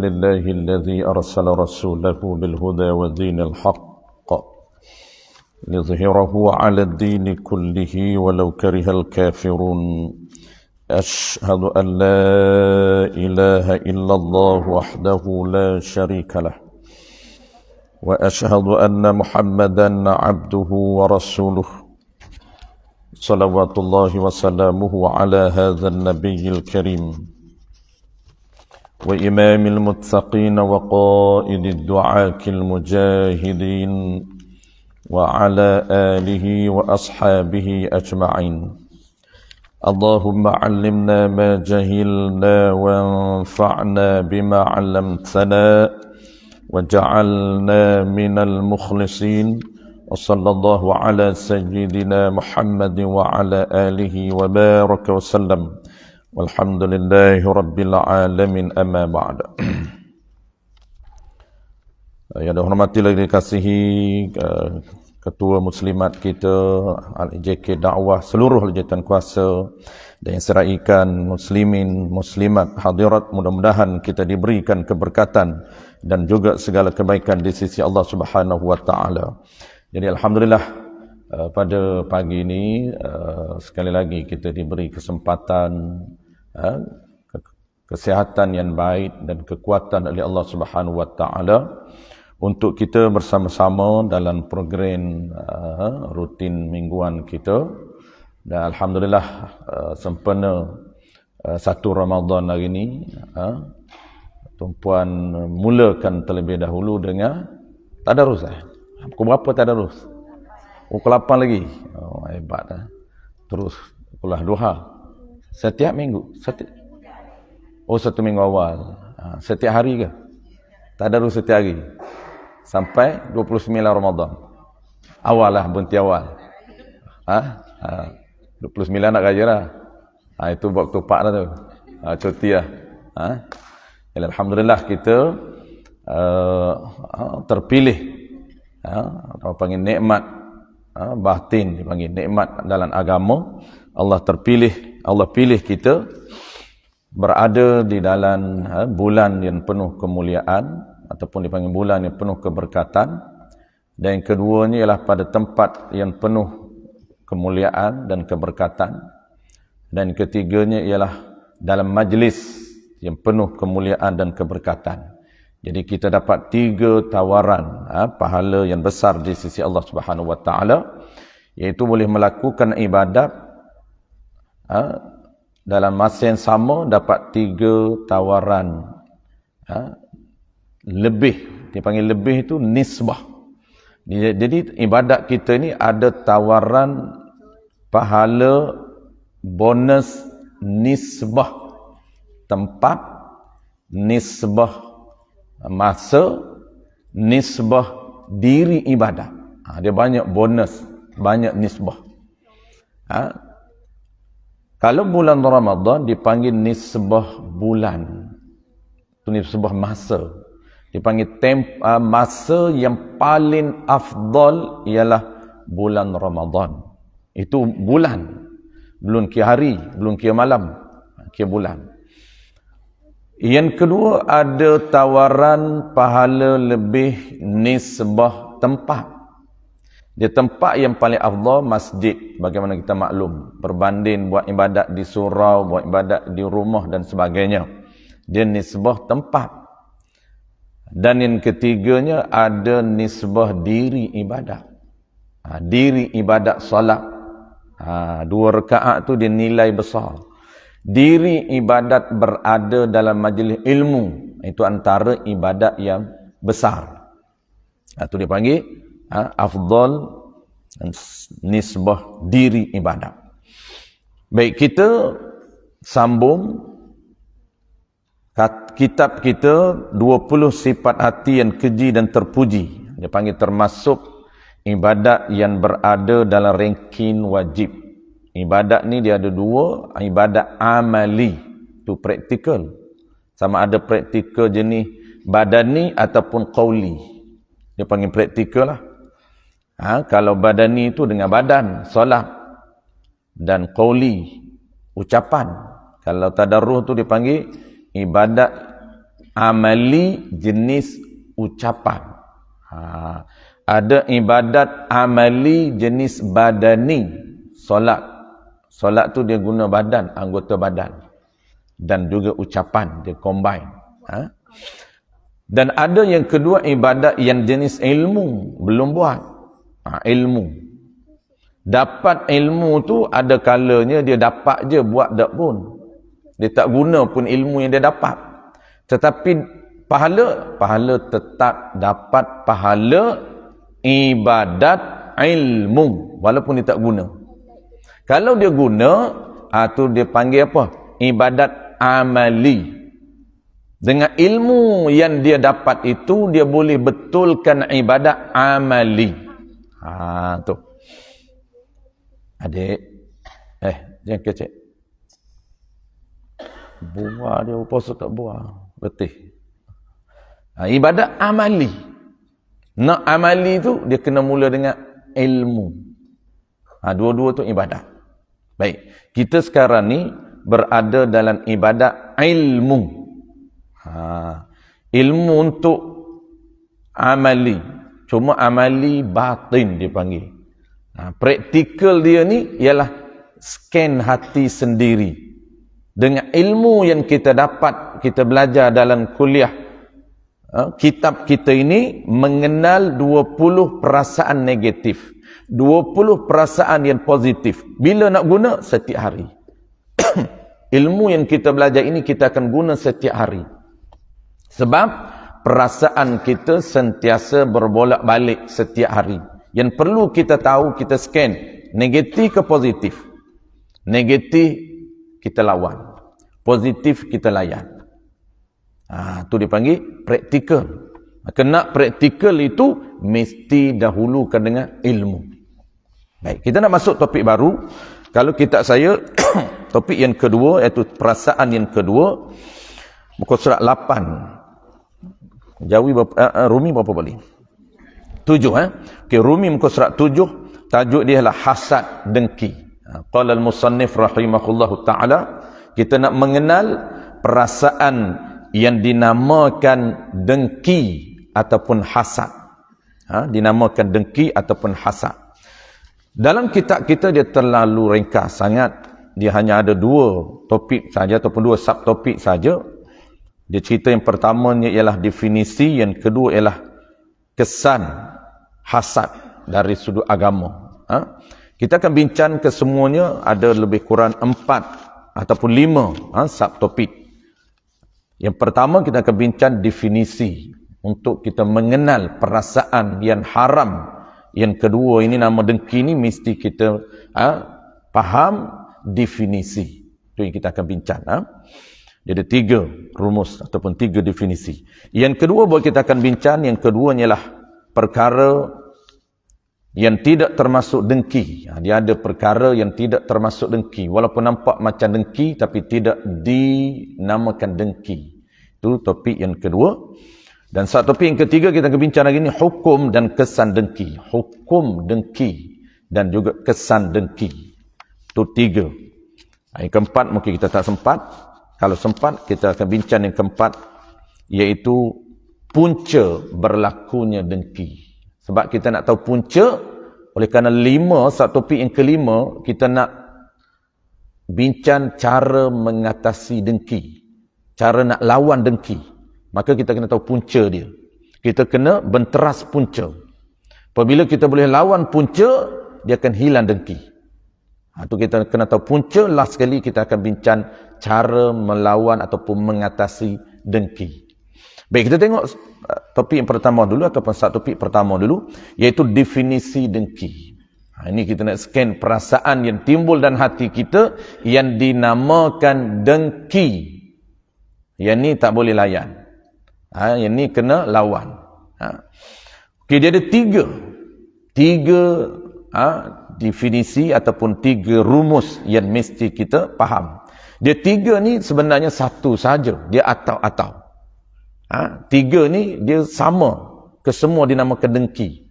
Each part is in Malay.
لله الذي أرسل رسوله بالهدى ودين الحق ليظهره على الدين كله ولو كره الكافرون أشهد أن لا إله إلا الله وحده لا شريك له وأشهد أن محمدا عبده ورسوله صلوات الله وسلامه على هذا النبي الكريم وإمام المتقين وقائد الدعاة المجاهدين وعلى آله وأصحابه أجمعين. اللهم علمنا ما جهلنا وانفعنا بما علمتنا وجعلنا من المخلصين. وصلى الله على سيدنا محمد وعلى آله وبارك وسلم والحمد لله رب العالمين. أما بعد. Yang dihormati lagi dikasihi Ketua Muslimat kita, JK Dakwah, seluruh jawatan kuasa dan yang seraikan muslimin, muslimat, hadirat, mudah-mudahan kita diberikan keberkatan dan juga segala kebaikan di sisi Allah Subhanahu wa taala. Jadi alhamdulillah pada pagi ini sekali lagi kita diberi kesempatan kesihatan yang baik dan kekuatan oleh Allah Subhanahu wa taala untuk kita bersama-sama dalam program rutin mingguan kita. Dan alhamdulillah sempena satu Ramadan hari ini, tuan-puan mulakan terlebih dahulu dengan tadarus. Pukul berapa tadarus? Pukul 8 lagi. Oh, hebat. Terus pukul 2 setiap minggu. Satu minggu awal. Setiap hari ke? Tadarus setiap hari sampai 29 Ramadan. Awal lah, berhenti awal. 29 nak kerja lah. Itu waktu pak dah tu. Cuti lah. Alhamdulillah kita terpilih. Orang panggil nikmat batin, dipanggil nikmat dalam agama. Allah pilih kita berada di dalam bulan yang penuh kemuliaan ataupun dipanggil bulan yang penuh keberkatan, dan yang keduanya ialah pada tempat yang penuh kemuliaan dan keberkatan, dan ketiganya ialah dalam majlis yang penuh kemuliaan dan keberkatan. Jadi kita dapat 3 tawaran pahala yang besar di sisi Allah Subhanahu wa taala, iaitu boleh melakukan ibadat dalam masa yang sama, dapat 3 tawaran lebih. Dipanggil lebih itu nisbah. Jadi ibadat kita ni ada tawaran pahala bonus nisbah tempat, nisbah masa, nisbah diri ibadat. Dia banyak bonus, banyak nisbah. Kalau bulan Ramadan dipanggil nisbah bulan, itu nisbah masa. Dipanggil masa yang paling afdal ialah bulan Ramadan. Itu bulan, belum kira hari, belum kira malam, kira bulan. Yang kedua, ada tawaran pahala lebih nisbah tempat. Dia tempat yang paling afdal masjid, bagaimana kita maklum, berbanding buat ibadat di surau, buat ibadat di rumah dan sebagainya. Dia nisbah tempat. Dan yang ketiganya ada nisbah diri ibadat. Diri ibadat solat. 2 rakaat tu dia nilai besar. Diri ibadat berada dalam majlis ilmu, itu antara ibadat yang besar. Itu dia panggil afdal nisbah diri ibadat. Baik, kita sambung kitab kita 20 sifat hati yang keji dan terpuji. Dia panggil termasuk ibadat yang berada dalam ranking wajib. Ibadat ni dia ada 2, ibadat amali, tu praktikal. Sama ada praktikal jenis badani ataupun qauli. Dia panggil praktikal lah. Kalau badani itu dengan badan, solat, dan qauli, ucapan. Kalau tadarruh tu dipanggil ibadat amali jenis ucapan. Ada ibadat amali jenis badani. Solat tu dia guna badan, anggota badan. Dan juga ucapan, dia combine. Dan ada yang kedua ibadat yang jenis ilmu, belum buat. Ilmu. Dapat ilmu tu ada kalanya dia dapat je, buat tak pun. Dia tak guna pun ilmu yang dia dapat. Tetapi pahala tetap dapat pahala ibadat ilmu walaupun dia tak guna. Kalau dia guna, tu dia panggil apa? Ibadat amali. Dengan ilmu yang dia dapat itu, dia boleh betulkan ibadat amali. Tu. Adik, jangan kecek. Buah dia puasa tak buah. Betul. Ibadat amali. Nak amali tu, dia kena mula dengan ilmu. Dua-dua tu ibadat. Baik. Kita sekarang ni berada dalam ibadat ilmu. Ilmu untuk amali. Cuma amali batin dipanggil. Praktikal dia ni ialah scan hati sendiri. Dengan ilmu yang kita dapat, kita belajar dalam kuliah, kitab kita ini mengenal 20 perasaan negatif, 20 perasaan yang positif. Bila nak guna? Setiap hari. Ilmu yang kita belajar ini kita akan guna setiap hari. Sebab perasaan kita sentiasa berbolak-balik setiap hari. Yang perlu kita tahu, kita scan, negatif ke positif. Negatif kita lawan, positif kita layan. Tu dipanggil praktikal. Maka nak praktikal itu mesti dahulukan dengan ilmu. Baik, kita nak masuk topik baru. Kalau kitab saya topik yang kedua, iaitu perasaan yang kedua, muka surat 8. Jawi Rumi berapa balik? 7. Okey, Rumi muka surat 7, tajuk dia adalah hasad, dengki. Qala al-musannif rahimahullahu ta'ala, kita nak mengenal perasaan yang dinamakan dengki ataupun hasad. Dinamakan dengki ataupun hasad. Dalam kitab kita dia terlalu ringkas sangat. Dia hanya ada 2 topik saja ataupun 2 subtopik saja. Dia cerita yang pertamanya ialah definisi, yang kedua ialah kesan hasad dari sudut agama. Kita akan bincang kesemuanya, ada lebih kurang 4 ataupun 5 subtopik. Yang pertama kita akan bincang definisi untuk kita mengenal perasaan yang haram. Yang kedua ini, nama dengki ni mesti kita faham definisi. Itu yang kita akan bincang. Jadi 3 rumus ataupun 3 definisi. Yang kedua boleh kita akan bincang, yang kedua ialah perkara yang tidak termasuk dengki. Dia ada perkara yang tidak termasuk dengki. Walaupun nampak macam dengki, tapi tidak dinamakan dengki. Itu topik yang kedua. Dan satu topik yang ketiga kita akan bincang lagi ni, hukum dan kesan dengki. Hukum dengki dan juga kesan dengki. Itu 3. Yang keempat mungkin kita tak sempat. Kalau sempat kita akan bincang yang keempat, iaitu punca berlakunya dengki. Sebab kita nak tahu punca, oleh kerana 5, satu topik yang kelima, kita nak bincang cara mengatasi dengki. Cara nak lawan dengki. Maka kita kena tahu punca dia. Kita kena benteras punca. Apabila kita boleh lawan punca, dia akan hilang dengki. Itu kita kena tahu punca. Last sekali kita akan bincang cara melawan ataupun mengatasi dengki. Baik, kita tengok topik yang pertama dulu ataupun satu topik pertama dulu, iaitu definisi dengki. Ini kita nak scan perasaan yang timbul dalam hati kita yang dinamakan dengki. Yang ni tak boleh layan. Yang ni kena lawan. Okey, dia ada 3 definisi ataupun 3 rumus yang mesti kita faham. Dia 3 ni sebenarnya satu saja. Dia atau-atau. 3 ni dia sama. Kesemua dinamakan dengki.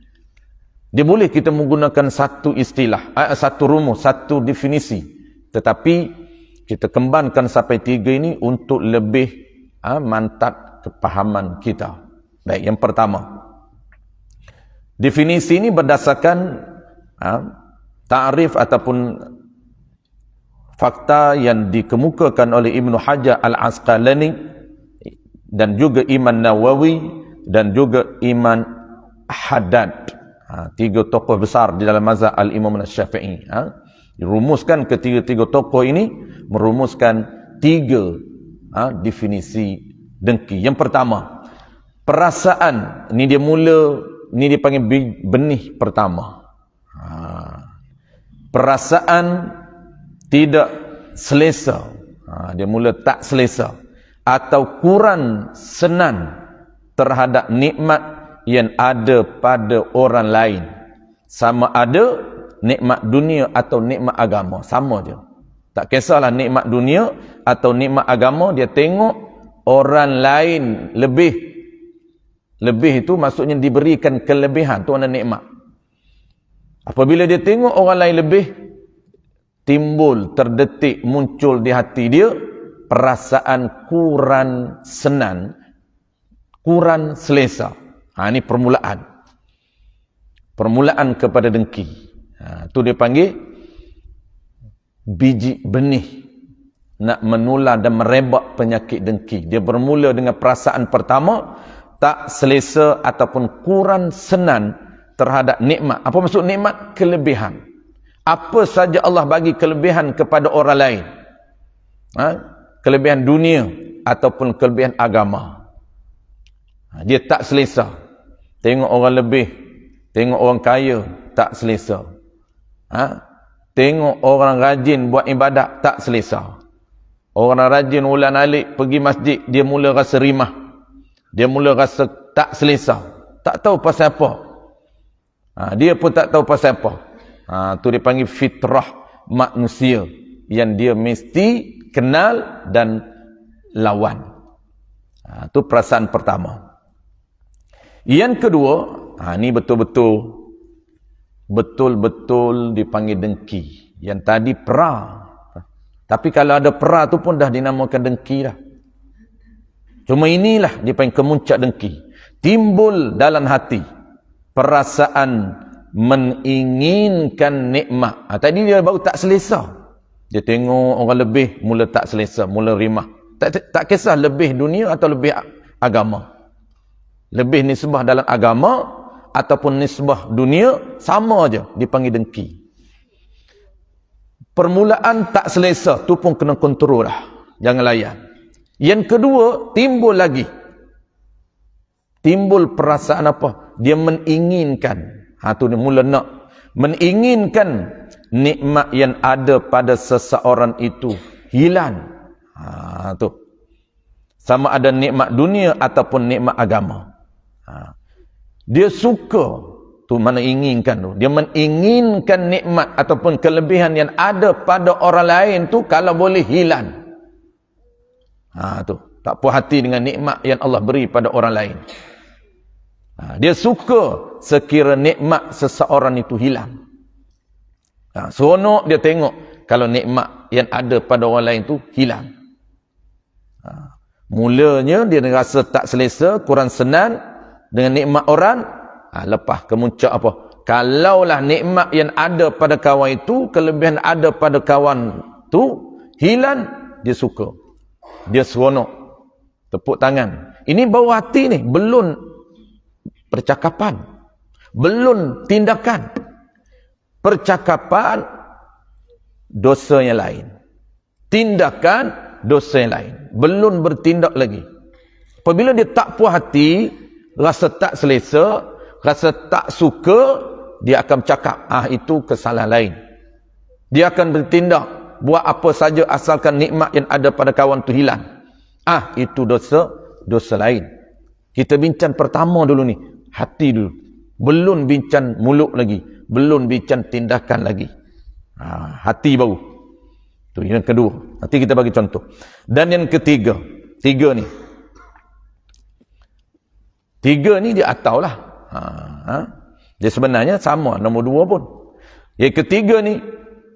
Dia boleh kita menggunakan satu istilah, satu rumus, satu definisi. Tetapi kita kembangkan sampai 3 ini untuk lebih mantap kepahaman kita. Baik, yang pertama, definisi ini berdasarkan ta'rif ataupun fakta yang dikemukakan oleh Ibnu Hajar Al-Asqalani dan juga Imam Nawawi dan juga Imam Haddad. Tiga tokoh besar di dalam mazhab Al-Imam Syafi'i. Dirumuskan ketiga-tiga tokoh ini merumuskan tiga definisi dengki. Yang pertama, perasaan. Ini dia panggil benih pertama. Perasaan tidak selesa. Dia mula tak selesa atau kurang senang terhadap nikmat yang ada pada orang lain. Sama ada nikmat dunia atau nikmat agama, sama je. Tak kisahlah nikmat dunia atau nikmat agama, dia tengok orang lain lebih. Lebih itu maksudnya diberikan kelebihan, tu ada nikmat. Apabila dia tengok orang lain lebih, timbul, terdetik, muncul di hati dia perasaan kurang senang, kurang selesa. Ini permulaan. Permulaan kepada dengki. Itu dia panggil biji benih nak menular dan merebak penyakit dengki. Dia bermula dengan perasaan pertama, tak selesa ataupun kurang senang terhadap nikmat. Apa maksud nikmat? Kelebihan. Apa saja Allah bagi kelebihan kepada orang lain. Kelebihan dunia ataupun kelebihan agama. Dia tak selesa. Tengok orang lebih, tengok orang kaya, tak selesa. Tengok orang rajin buat ibadat, tak selesa. Orang rajin ulang alik pergi masjid, dia mula rasa rimah. Dia mula rasa tak selesa. Tak tahu pasal apa. Dia pun tak tahu pasal apa. Tu dia panggil fitrah manusia yang dia mesti kenal dan lawan. Tu perasaan pertama. Yang kedua, ni betul-betul dipanggil dengki. Yang tadi pera. Tapi kalau ada pera tu pun dah dinamakan dengki dah. Cuma inilah dipanggil kemuncak dengki. Timbul dalam hati perasaan menginginkan nikmat. Tadi dia baru tak selesa. Dia tengok orang lebih, mula tak selesa, mula rimah. Tak kisah lebih dunia atau lebih agama. Lebih nisbah dalam agama ataupun nisbah dunia, sama aja dipanggil dengki. Permulaan tak selesa, tu pun kena kontrol lah. Jangan layan. Yang kedua, timbul lagi. Timbul perasaan apa? Dia menginginkan. Tu dia mula nak. Menginginkan nikmat yang ada pada seseorang itu hilang. Tu. Sama ada nikmat dunia ataupun nikmat agama. Dia suka, tu mana inginkan tu. Dia menginginkan nikmat ataupun kelebihan yang ada pada orang lain tu kalau boleh hilang. Tu. Tak puas hati dengan nikmat yang Allah beri pada orang lain. Dia suka sekira nikmat seseorang itu hilang. Seronok dia tengok kalau nikmat yang ada pada orang lain tu hilang. Mulanya dia rasa tak selesa, kurang senang dengan nikmat orang. Lepas kemuncak apa? Kalaulah nikmat yang ada pada kawan itu, kelebihan ada pada kawan tu hilang, dia suka. Dia seronok. Tepuk tangan. Ini bawah hati ni, belum percakapan. Belum tindakan. Percakapan dosa yang lain. Tindakan dosa yang lain. Belum bertindak lagi. Apabila dia tak puas hati, rasa tak selesa, rasa tak suka, dia akan cakap, itu kesalahan lain. Dia akan bertindak, buat apa saja asalkan nikmat yang ada pada kawan tu hilang. Itu dosa lain. Kita bincang pertama dulu ni, hati dulu. Belum bincang mulut lagi, belum bincang tindakan lagi. Hati baru. Tu yang kedua. Nanti kita bagi contoh. Dan yang ketiga, tiga ni dia atau lah. Dia sebenarnya sama, nombor dua pun. Yang ketiga ni,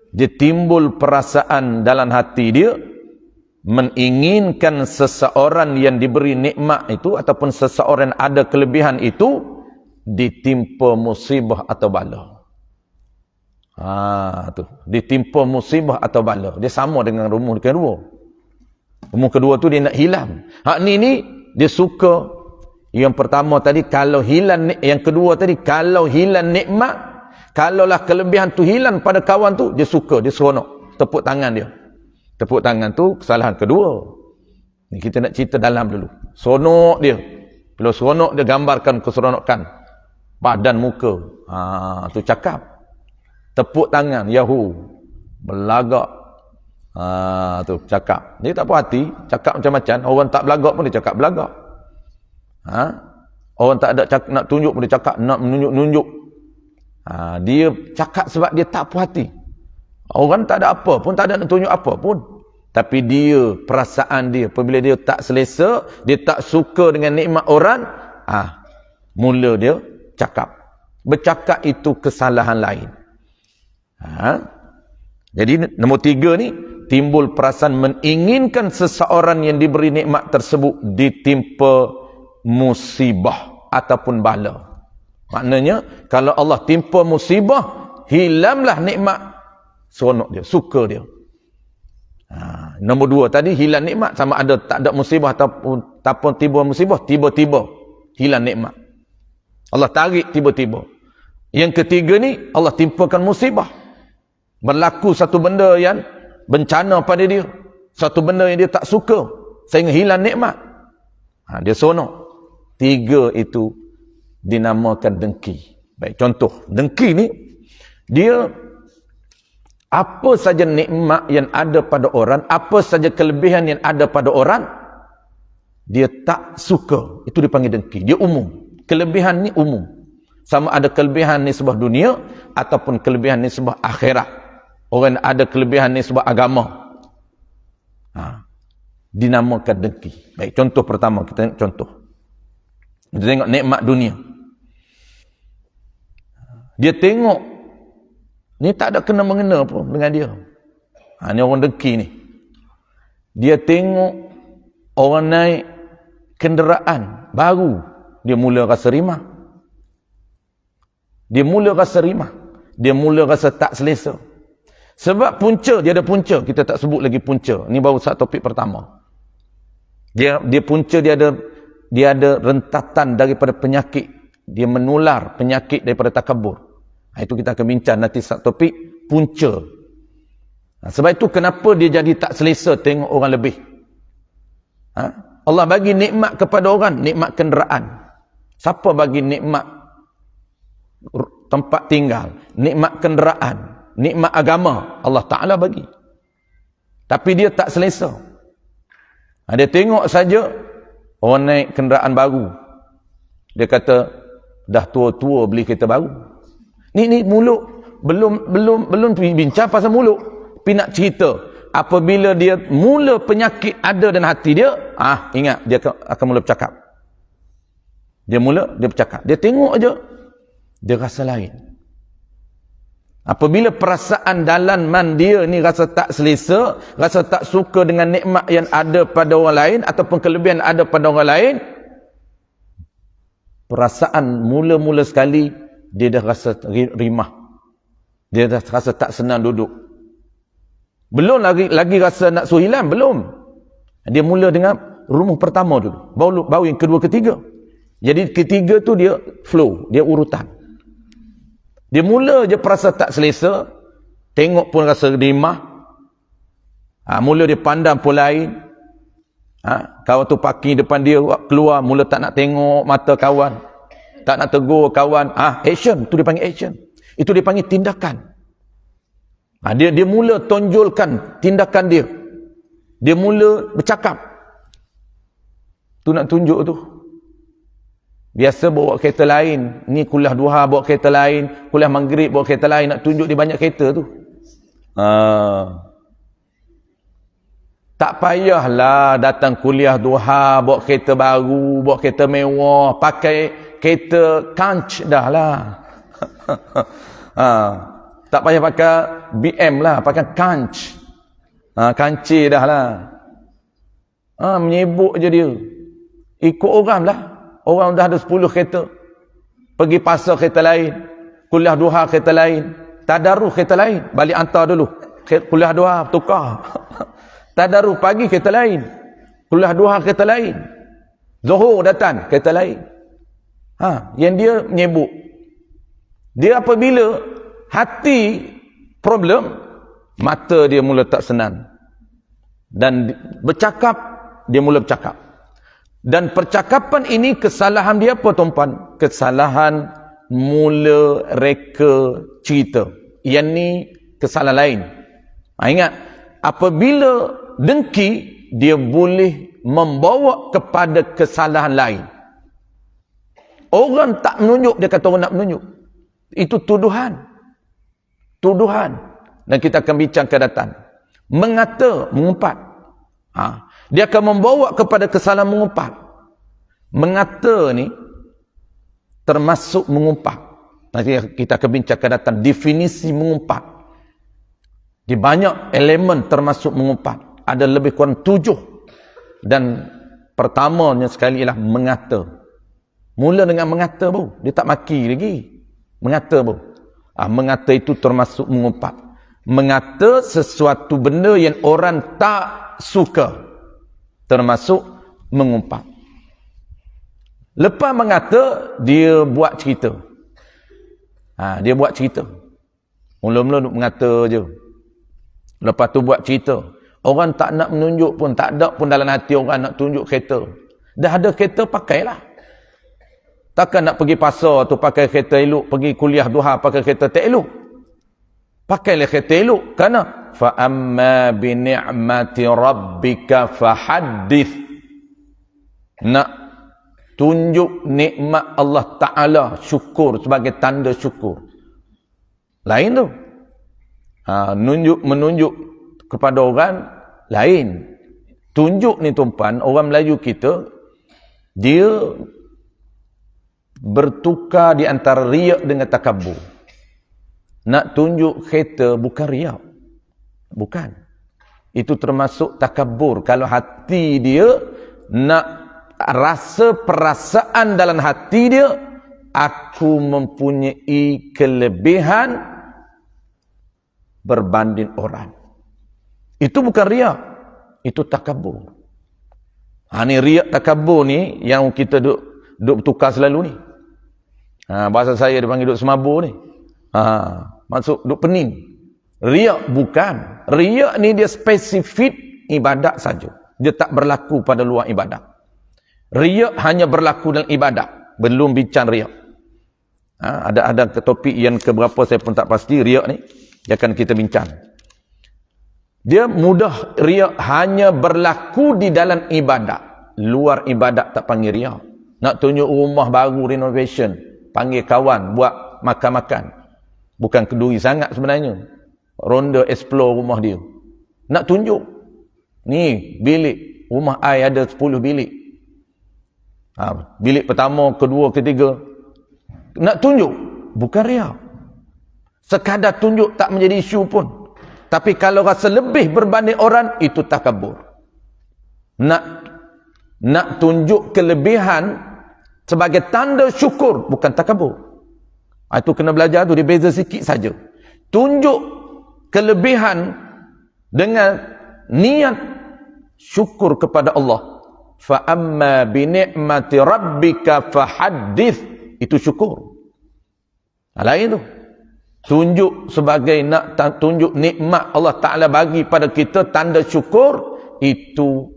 dia timbul perasaan dalam hati dia, menginginkan seseorang yang diberi nikmat itu ataupun seseorang ada kelebihan itu ditimpa musibah atau bala. Tu ditimpa musibah atau bala. Dia sama dengan rumus kedua. Rumus kedua tu dia nak hilang. Hak ni dia suka. Yang pertama tadi kalau hilang, yang kedua tadi kalau hilang nikmat, kalaulah kelebihan tu hilang pada kawan tu, dia suka, dia seronok. Tepuk tangan dia. Tepuk tangan tu kesalahan kedua. Ni kita nak cerita dalam dulu. Seronok dia. Bila seronok dia gambarkan keseronokan badan muka. Tu cakap. Tepuk tangan, Yahoo. Belagak. Tu cakap. Dia tak puas hati, cakap macam-macam. Orang tak belagak pun dia cakap belagak. Orang tak ada nak tunjuk pun dia cakap nak menunjuk-nunjuk. Dia cakap sebab dia tak puas hati. Orang tak ada apa pun, tak ada nak tunjuk apa pun. Tapi dia, perasaan dia, apabila dia tak selesa, dia tak suka dengan nikmat orang, mula dia cakap. Bercakap itu kesalahan lain. Jadi nombor 3 ni, timbul perasaan menginginkan seseorang yang diberi nikmat tersebut ditimpa musibah ataupun bala. Maknanya, kalau Allah timpa musibah, hilanglah nikmat, seronok dia, suka dia. Nombor 2 tadi, hilang nikmat, sama ada tak ada musibah ataupun tiba musibah, tiba-tiba hilang nikmat. Allah tarik tiba-tiba. Yang ketiga ni, Allah timpakan musibah. Berlaku satu benda yang bencana pada dia. Satu benda yang dia tak suka, sehingga hilang nikmat. Dia seronok. 3 itu dinamakan dengki. Baik, contoh. Dengki ni, dia apa saja nikmat yang ada pada orang, apa saja kelebihan yang ada pada orang, dia tak suka. Itu dipanggil dengki. Dia umum. Kelebihan ni umum. Sama ada kelebihan ni sebab dunia, ataupun kelebihan ni sebab akhirat. Orang ada kelebihan ni sebab agama. Dinamakan dengki. Baik, contoh pertama. Kita tengok contoh. Kita tengok nikmat dunia. Dia tengok ni tak ada kena-mengena pun dengan dia. Ni orang dengki ni. Dia tengok orang naik kenderaan baru, dia mula rasa rimah. Dia mula rasa rimah. Dia mula rasa tak selesa. Sebab punca, dia ada punca. Kita tak sebut lagi punca. Ni baru satu topik pertama. Dia punca, dia ada rentatan daripada penyakit. Dia menular penyakit daripada takabur. Itu kita akan bincang nanti satu topik, punca. Sebab itu kenapa dia jadi tak selesa tengok orang lebih. Allah bagi nikmat kepada orang, nikmat kenderaan. Siapa bagi nikmat tempat tinggal, nikmat kenderaan, nikmat agama? Allah Ta'ala bagi. Tapi dia tak selesa. Dia tengok saja orang naik kenderaan baru. Dia kata, dah tua-tua beli kereta baru. Ni mulut belum bincang pasal mulut, tapi nak cerita apabila dia mula penyakit ada dalam hati dia, ingat dia akan mula bercakap. Dia bercakap. Dia tengok aja, dia rasa lain. Apabila perasaan dalaman dia ni rasa tak selesa, rasa tak suka dengan nikmat yang ada pada orang lain ataupun kelebihan ada pada orang lain, perasaan mula-mula sekali dia dah rasa rimah. Dia dah rasa tak senang duduk. Belum lagi rasa nak suruh hilang, belum. Dia mula dengan rumus pertama dulu. Baru yang kedua, ketiga. Jadi ketiga tu dia flow, dia urutan. Dia mula je perasa tak selesa, tengok pun rasa rimah. Mula dia pandang pun lain. Kawan tu parking depan dia, keluar, mula tak nak tengok mata kawan. Tak nak tegur kawan. Action. Itu dipanggil action. Itu dipanggil tindakan. Dia mula tonjolkan tindakan dia. Dia mula bercakap. Tu nak tunjuk tu. Biasa bawa kereta lain. Ni kuliah duha bawa kereta lain. Kuliah maghrib bawa kereta lain. Nak tunjuk dia banyak kereta tu. Tak payahlah datang kuliah duha bawa kereta baru, bawa kereta mewah, pakai kereta kanch dah lah. Tak payah pakai BM lah, pakai kanch. Kanci dah lah. Menyibuk je dia. Ikut orang lah. Orang dah ada 10 kereta. Pergi pasar kereta lain. Kuliah duha kereta lain. Tadarus kereta lain. Balik hantar dulu. Kuliah duha tukar. Tadarus pagi kereta lain. Kuliah duha kereta lain. Zuhur datang kereta lain. Yang dia menyibuk. Dia apabila hati problem, mata dia mula tak senang. Dan bercakap, dia mula bercakap. Dan percakapan ini kesalahan dia apa tuan-puan? Kesalahan mula reka cerita. Yang ni kesalahan lain. Ingat, apabila dengki, dia boleh membawa kepada kesalahan lain. Orang tak menunjuk, dia kata orang nak menunjuk. Itu tuduhan. Tuduhan. Dan kita akan bincang ke datang. Mengata, mengumpat. Dia akan membawa kepada kesalahan mengumpat. Mengata ni termasuk mengumpat. Nanti kita akan bincang ke datang definisi mengumpat. Di banyak elemen termasuk mengumpat. Ada lebih kurang 7. Dan pertamanya sekali ialah mengata. Mula dengan mengata bro. Dia tak maki lagi. Mengata bro. Mengata itu termasuk mengumpat. Mengata sesuatu benda yang orang tak suka. Termasuk mengumpat. Lepas mengata, dia buat cerita. Dia buat cerita. Mula-mula duk mengata je. Lepas tu buat cerita. Orang tak nak menunjuk pun, tak ada pun dalam hati orang nak tunjuk kereta. Dah ada kereta, pakailah. Takkan nak pergi pasar tu pakai kereta elok, pergi kuliah duha pakai kereta tak elok. Pakailah kereta elok. Kerana fa amma bi ni'mati rabbika fahaddith. Nak tunjuk nikmat Allah Ta'ala, syukur sebagai tanda syukur. Lain tu. Menunjuk kepada orang lain. Tunjuk ni tuan-puan, orang Melayu kita, dia bertukar di antara riak dengan takabur. Nak tunjuk kereta bukan riak. Bukan. Itu termasuk takabur. Kalau hati dia nak rasa perasaan dalam hati dia, aku mempunyai kelebihan berbanding orang. Itu bukan riak. Itu takabur. Ni riak takabur ni yang kita duk bertukar selalu ni. Bahasa saya dia panggil duk semabur ni. Maksud duk pening. Riak bukan. Riak ni dia spesifik ibadat saja. Dia tak berlaku pada luar ibadat. Riak hanya berlaku dalam ibadat. Belum bincang riak. Ada topik yang keberapa saya pun tak pasti riak ni. Dia akan kita bincang. Dia mudah riak hanya berlaku di dalam ibadat. Luar ibadat tak panggil riak. Nak tunjuk rumah baru renovation, panggil kawan buat makan-makan. Bukan keduri sangat sebenarnya. Ronda explore rumah dia. Nak tunjuk. Ni bilik rumah I ada 10 bilik. Bilik pertama, kedua, ketiga. Nak tunjuk. Bukan riak. Sekadar tunjuk tak menjadi isu pun. Tapi kalau rasa lebih berbanding orang, itu takabur. Nak tunjuk kelebihan sebagai tanda syukur, bukan takabur. Itu kena belajar tu, dia beza sikit saja. Tunjuk kelebihan dengan niat syukur kepada Allah. Fa amma bi ni'mati rabbika fahaddith. Itu syukur. Lain tu. Tunjuk sebagai nak tunjuk nikmat Allah Ta'ala bagi pada kita, tanda syukur, itu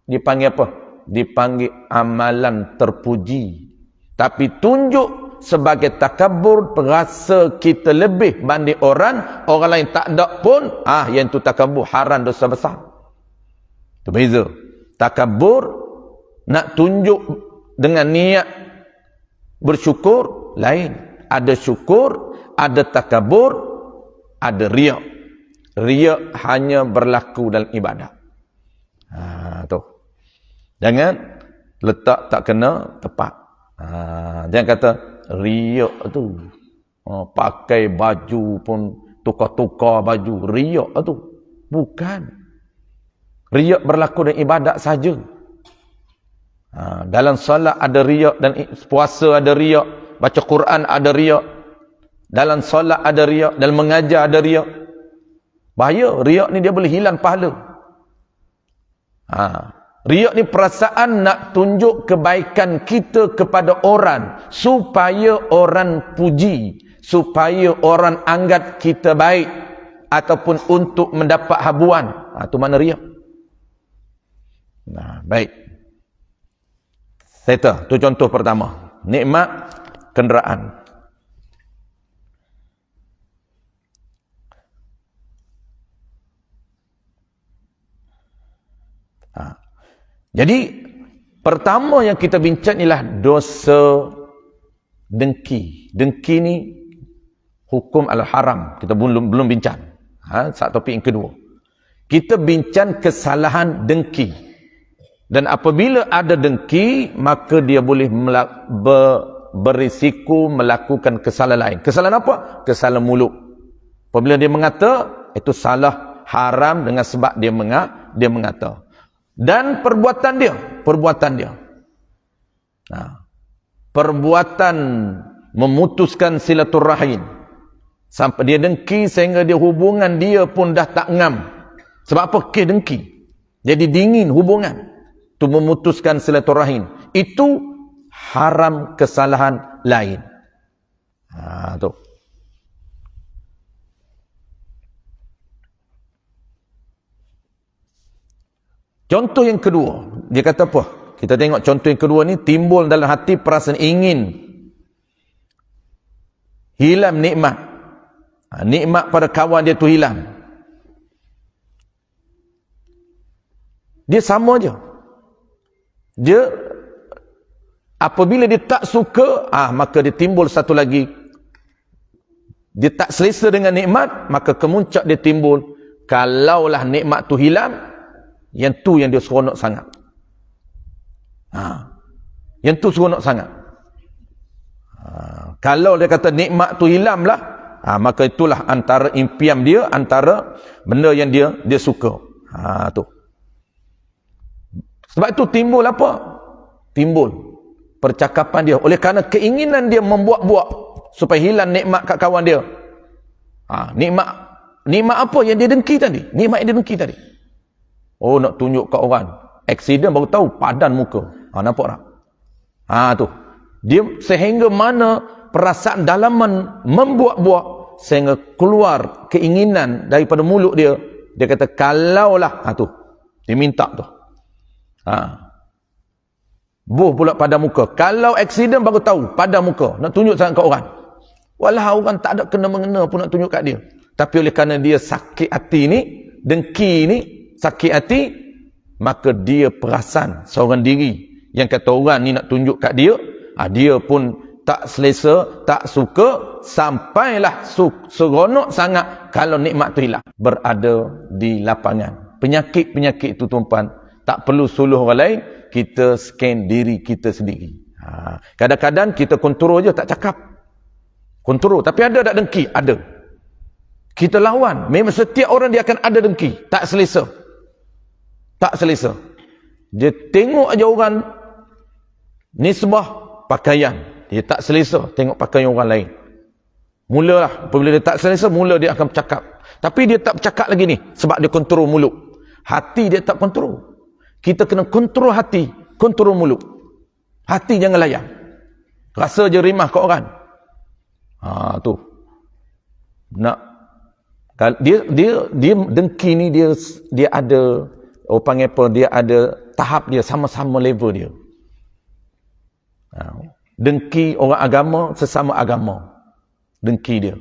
dipanggil apa? Dipanggil amalan terpuji. Tapi tunjuk sebagai takabur, perasa kita lebih banding orang lain tak ada pun, yang tu takabur, haram, dosa besar. Itu beza. Takabur nak tunjuk dengan niat bersyukur, lain. Ada syukur, ada takabur, ada riak. Riak hanya berlaku dalam ibadat. Tu. Jangan letak tak kena tepat. Jangan kata riak tu. Pakai baju pun tukar-tukar baju. Riak tu. Bukan. Riak berlaku dalam ibadat saja. Dalam solat ada riak, dan puasa ada riak, baca Quran ada riak, dalam solat ada riak, dalam mengajar ada riak. Bahaya, riak ni dia boleh hilang pahala. Riak ni perasaan nak tunjuk kebaikan kita kepada orang, supaya orang puji, supaya orang anggap kita baik, ataupun untuk mendapat habuan. Itu mana riak. Baik. Itu contoh pertama. Nikmat kenderaan. Jadi pertama yang kita bincang ialah dosa dengki. Dengki ni hukum al-haram. Kita belum bincang. Satu topik yang kedua. Kita bincang kesalahan dengki. Dan apabila ada dengki, maka dia boleh berisiko melakukan kesalahan lain. Kesalahan apa? Kesalahan mulut. Apabila dia mengata, itu salah haram dengan sebab dia mengata. Dan perbuatan dia. Perbuatan memutuskan silaturahim. Sampai dia dengki sehingga dia hubungan dia pun dah tak ngam. Sebab apa? Kes dengki. Jadi dingin hubungan. Itu memutuskan silaturahim. Itu haram kesalahan lain. Tu. Contoh yang kedua, dia kata apa? Kita tengok contoh yang kedua ni, timbul dalam hati perasaan ingin hilang nikmat. Nikmat pada kawan dia tu hilang. Dia sama je. Dia apabila dia tak suka, maka dia timbul satu lagi. Dia tak selesa dengan nikmat, maka kemuncak dia timbul, kalaulah nikmat tu hilang, yang tu yang dia seronok sangat. Yang tu seronok sangat. Kalau dia kata nikmat tu hilang lah, maka itulah antara impian dia, antara benda yang dia suka. Tu. Sebab itu timbul apa? Timbul percakapan dia. Oleh kerana keinginan dia membuat-buat supaya hilang nikmat kat kawan dia. Nikmat apa yang dia dengki tadi? Nikmat yang dia dengki tadi. Oh, nak tunjuk kat orang. Aksiden baru tahu, padan muka. Nampak tak? Tu. Dia sehingga mana perasaan dalaman membuat-buat sehingga keluar keinginan daripada mulut dia. Dia kata, kalaulah, tu. Dia minta tu. Buh pula pada muka. Kalau aksiden baru tahu, pada muka. Nak tunjuk sangat kat orang. Walau orang tak ada kena-mengena pun nak tunjuk kat dia. Tapi oleh kerana dia sakit hati ni, dengki ni, sakit hati, maka dia perasan seorang diri yang kata orang ni nak tunjuk kat dia, dia pun tak selesa, tak suka, sampailah seronok sangat kalau nikmat tu hilang. Berada di lapangan. Penyakit-penyakit itu tuan-tuan, tak perlu suluh orang lain, kita scan diri kita sendiri. Kadang-kadang kita kontrol je, tak cakap. Kontrol, tapi ada tak dengki? Ada. Kita lawan. Memang setiap orang dia akan ada dengki, tak selesa. Tak selesa. Dia tengok aja orang nisbah pakaian, dia tak selesa tengok pakaian orang lain. Mulalah, apabila dia tak selesa, mula dia akan bercakap. Tapi dia tak bercakap lagi ni, sebab dia kontrol mulut. Hati dia tak kontrol. Kita kena kontrol hati, kontrol mulut. Hati jangan layan. Rasa je rimah kat orang. Tu. Nak dia dengki ni, dia ada, orang panggil apa, dia ada tahap dia, sama-sama level dia. Dengki orang agama sesama agama, dengki dia.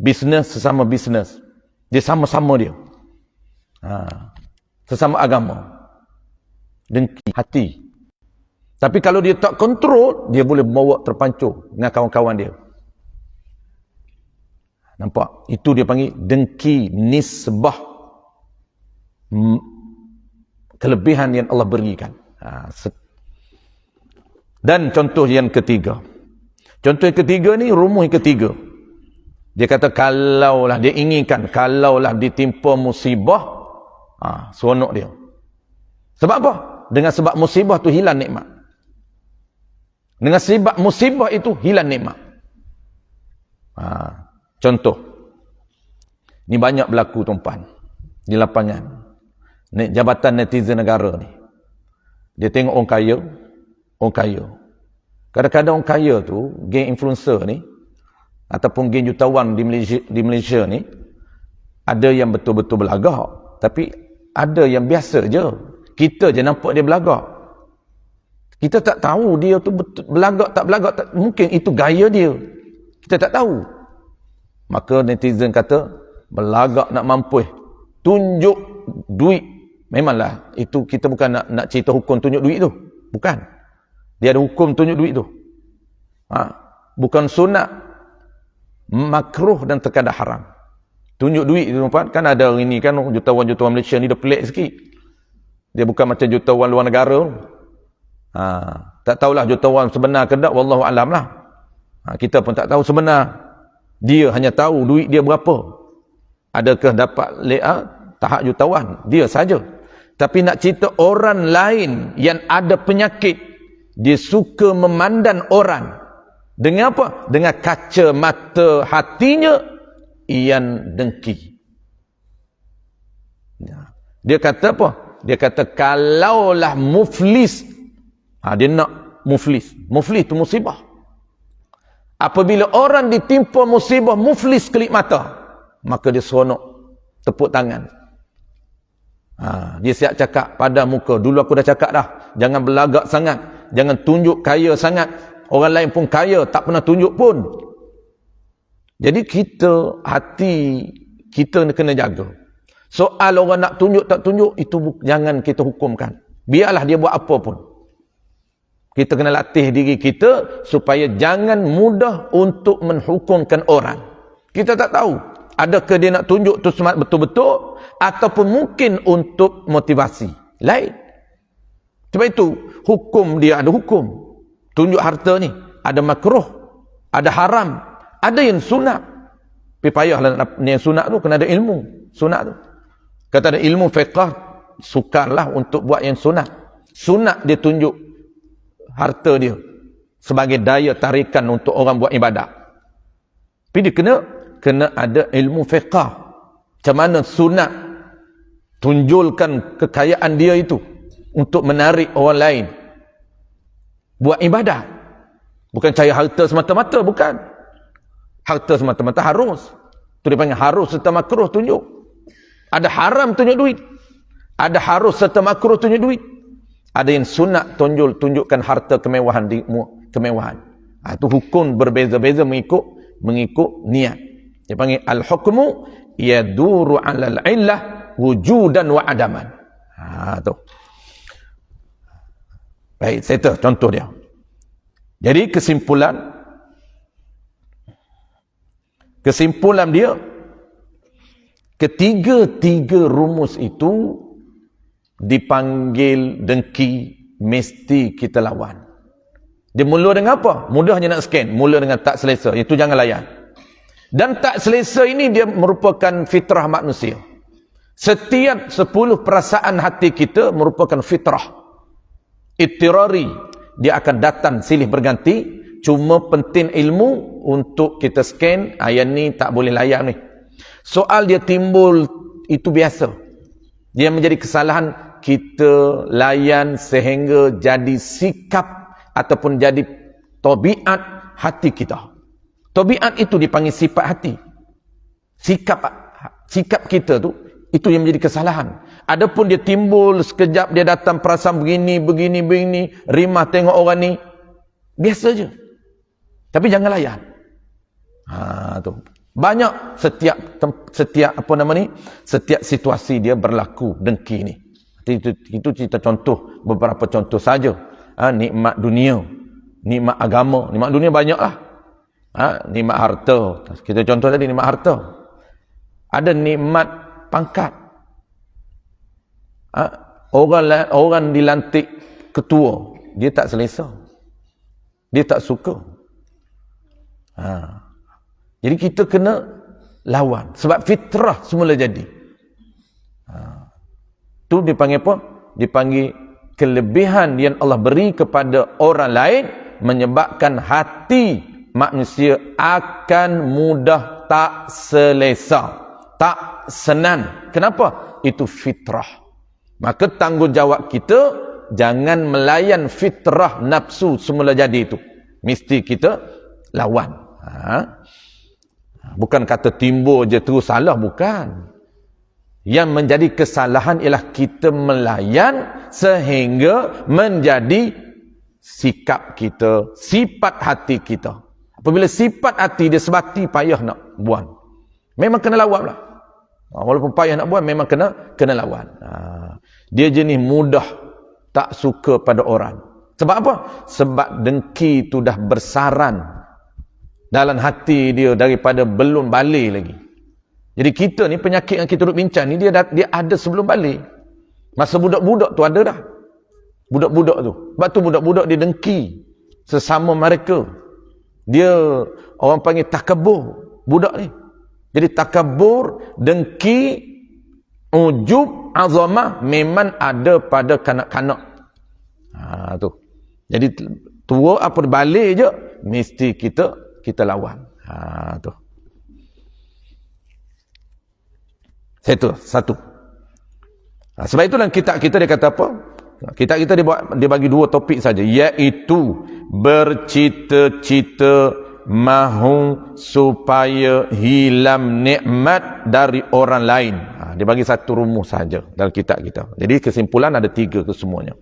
Bisnes sesama bisnes, dia sama-sama dia. Sesama agama, dengki hati. Tapi kalau dia tak kontrol, dia boleh bawa terpancur dengan kawan-kawan dia. Nampak? Itu dia panggil dengki nisbah, kelebihan yang Allah berikan. Dan contoh yang ketiga. Contoh yang ketiga ni, rumuh yang ketiga. Dia kata kalaulah dia inginkan, kalaulah ditimpa musibah, seronok dia. Sebab apa? Dengan sebab musibah tu hilang nikmat. Dengan sebab musibah itu hilang nikmat. Contoh. Ni banyak berlaku tuan-puan di lapangan. Jabatan netizen negara ni. Dia tengok orang kaya. Kadang-kadang orang kaya tu, geng influencer ni, ataupun geng jutawan di Malaysia ni, ada yang betul-betul belagak, tapi ada yang biasa je. Kita je nampak dia belagak. Kita tak tahu dia tu betul belagak tak belagak, mungkin itu gaya dia. Kita tak tahu. Maka netizen kata, belagak nak mampus, tunjuk duit. Memanglah, itu kita bukan nak cerita hukum tunjuk duit tu. Bukan. Dia ada hukum tunjuk duit tu. Bukan sunat, makruh dan terkadang haram. Tunjuk duit tu, kan ada hari ni kan, jutawan-jutawan Malaysia ni dia pelik sikit. Dia bukan macam jutawan luar negara. Tak tahulah jutawan sebenar ke tak, wallahu alam lah. Kita pun tak tahu sebenar. Dia hanya tahu duit dia berapa. Adakah dapat tahap jutawan? Dia saja. Tapi nak cerita orang lain yang ada penyakit, dia suka memandang orang. Dengan apa? Dengan kaca mata hatinya yang dengki. Dia kata apa? Dia kata kalaulah muflis. Dia nak muflis. Muflis itu musibah. Apabila orang ditimpa musibah muflis kelip mata, maka dia seronok, tepuk tangan. Dia siap cakap pada muka. Dulu aku dah cakap dah, jangan belagak sangat, jangan tunjuk kaya sangat. Orang lain pun kaya, tak pernah tunjuk pun. Jadi kita, hati kita kena jaga. Soal orang nak tunjuk tak tunjuk, itu jangan kita hukumkan. Biarlah dia buat apa pun. Kita kena latih diri kita supaya jangan mudah untuk menghukumkan orang. Kita tak tahu adakah dia nak tunjuk tu semat betul-betul ataupun mungkin untuk motivasi lain. Sebab itu hukum dia ada hukum. Tunjuk harta ni ada makruh, ada haram, ada yang sunat. Tapi payahlah yang sunat tu kena ada ilmu. Sunat tu kata ada ilmu fiqh, sukarlah untuk buat yang sunat. Sunat dia tunjuk harta dia sebagai daya tarikan untuk orang buat ibadat. Tapi dia kena ada ilmu fiqh. Macam mana sunat tunjulkan kekayaan dia itu untuk menarik orang lain buat ibadat. Bukan cari harta semata-mata, bukan. Harta semata-mata harus. Itu dia panggil harus serta makruh tunjuk. Ada haram tunjuk duit. Ada harus serta makruh tunjuk duit. Ada yang sunat tunjukkan harta kemewahan di kemewahan. Itu hukum berbeza-beza mengikut niat. Dia panggil al-hukmu yaduru 'alal 'illah wujudan wa adaman. Tu. Baik, saya contoh dia. Jadi kesimpulan dia, ketiga-tiga rumus itu dipanggil dengki, mesti kita lawan. Dia mula dengan apa? Mudahnya nak scan. Mula dengan tak selesa. Itu jangan layan. Dan tak selesa ini dia merupakan fitrah manusia. Setiap 10 perasaan hati kita merupakan fitrah. Ittirari. Dia akan datang silih berganti. Cuma penting ilmu untuk kita scan. Yang ni tak boleh layan ni. Soal dia timbul itu biasa. Dia menjadi kesalahan kita layan sehingga jadi sikap ataupun jadi tabiat hati kita. Tabiat itu dipanggil sifat hati. Sikap kita tu, itu yang menjadi kesalahan. Adapun dia timbul sekejap, dia datang perasaan begini, rimah tengok orang ni, biasa je. Tapi jangan layan. Tu. Banyak setiap setiap situasi dia berlaku dengki ni. Itu kita contoh, beberapa contoh saja. Nikmat dunia, nikmat agama, nikmat dunia banyaklah. Nikmat harta. Kita contoh tadi nikmat harta. Ada nikmat pangkat. Orang dilantik ketua, dia tak selesa. Dia tak suka. Jadi kita kena lawan. Sebab fitrah semula jadi. Tu dipanggil apa? dipanggil kelebihan yang Allah beri kepada orang lain menyebabkan hati manusia akan mudah tak selesa, tak senang. Kenapa? Itu fitrah. Maka tanggungjawab kita jangan melayan fitrah nafsu semula jadi itu. Mesti kita lawan. Bukan kata timbul je terus salah, bukan. Yang menjadi kesalahan ialah kita melayan sehingga menjadi sikap kita, sifat hati kita. Apabila sifat hati dia sebati, payah nak buang. Memang kena lawan lah. Walaupun payah nak buang, memang kena lawan. Dia jenis mudah tak suka pada orang. Sebab apa? Sebab dengki tu dah bersaran dalam hati dia daripada belum balik lagi. Jadi kita ni, penyakit yang kita duduk bincang ni, dia ada sebelum balik. Masa budak-budak tu ada dah. Budak-budak tu. Sebab tu budak-budak dia dengki sesama mereka. Dia orang panggil takabur budak ni. Jadi takabur, dengki, ujub, azamah memang ada pada kanak-kanak. Tu. Jadi tua apa balik je mesti kita lawan. Tu. Satu. Sebab itu dalam kitab kita dia kata apa? Kitab kita dia bagi dua topik saja, iaitu bercita-cita mahu supaya hilang nikmat dari orang lain. Dia bagi satu rumus saja dalam kitab kita. Jadi kesimpulan ada 3 kesemuanya.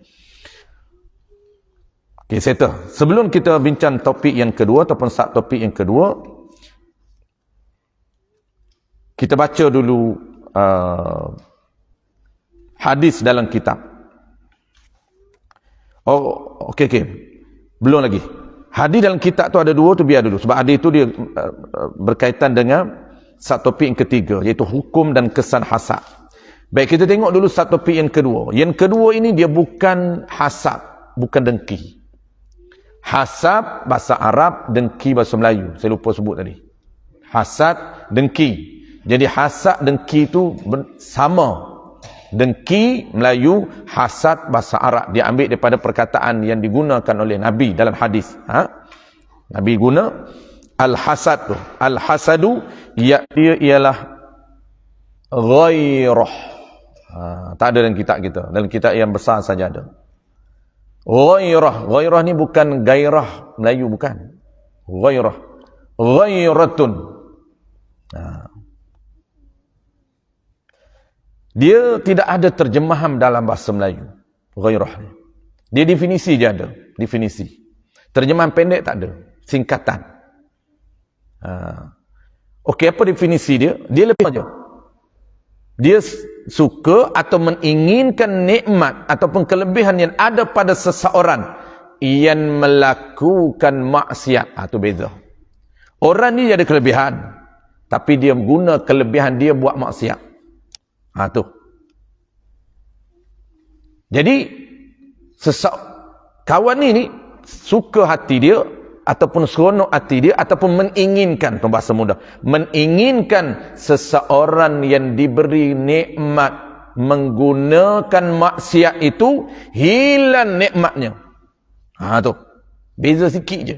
Okey, settle. Sebelum kita bincang topik yang kedua ataupun subtopik yang kedua, kita baca dulu hadis dalam kitab. Okey. Belum lagi. Hadis dalam kitab tu ada 2 tu, biar dulu. Sebab hadis tu dia berkaitan dengan subtopik yang ketiga, iaitu hukum dan kesan hasad. Baik, kita tengok dulu subtopik yang kedua. Yang kedua ini dia bukan hasad, bukan dengki. Hasad bahasa Arab, dengki bahasa Melayu. Saya lupa sebut tadi. Hasad, dengki. Jadi hasad, dengki itu sama. Dengki Melayu, hasad bahasa Arab. Dia ambil daripada perkataan yang digunakan oleh Nabi dalam hadis. Nabi guna al-hasad tu. Al-hasadu dia ialah ghairah. Tak ada dalam kitab kita. Dalam kitab yang besar saja ada. Ghairah ni bukan gairah Melayu, bukan. Ghairatun. Dia tidak ada terjemahan dalam bahasa Melayu. Ghairah ni. Dia definisi je ada. Definisi. Terjemahan pendek tak ada. Singkatan. Okey, apa definisi dia? Dia lebih aja. Dia suka atau menginginkan nikmat ataupun kelebihan yang ada pada seseorang yang melakukan maksiat. Itu beza. Orang ni ada kelebihan, tapi dia guna kelebihan dia buat maksiat. Tu. Jadi kawan ni suka hati dia ataupun seronok hati dia ataupun menginginkan, bahasa mudah, menginginkan seseorang yang diberi nikmat menggunakan maksiat itu hilang nikmatnya. Tu. Beza sikit je.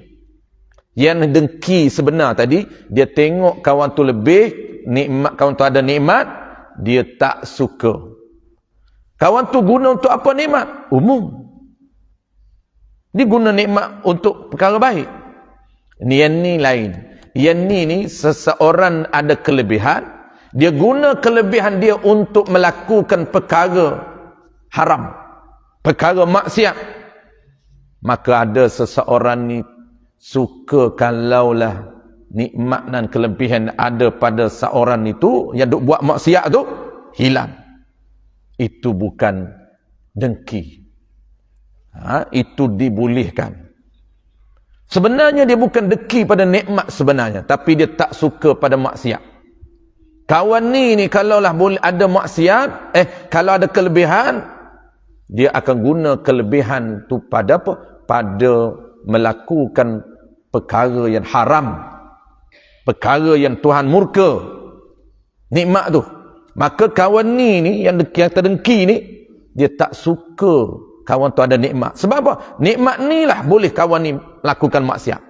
Yang dengki sebenar tadi, dia tengok kawan tu lebih nikmat, kawan tu ada nikmat, dia tak suka. Kawan tu guna untuk apa nikmat? Umum. Dia guna nikmat untuk perkara baik. Yang ni lain. Yang ni seseorang ada kelebihan, dia guna kelebihan dia untuk melakukan perkara haram, perkara maksiat. Maka ada seseorang ni suka kalaulah nikmat dan kelebihan ada pada seorang itu yang duk buat maksiat tu hilang. Itu bukan dengki. Itu dibolehkan. Sebenarnya dia bukan dengki pada nikmat sebenarnya, tapi dia tak suka pada maksiat. Kawan ni kalaulah boleh ada maksiat, kalau ada kelebihan, dia akan guna kelebihan tu pada apa? Pada melakukan perkara yang haram, perkara yang Tuhan murka, nikmat tu. Maka kawan ni yang terdengki ni, Dia tak suka kawan tu ada nikmat. Sebab apa? Nikmat ni lah boleh kawan ni lakukan maksiat.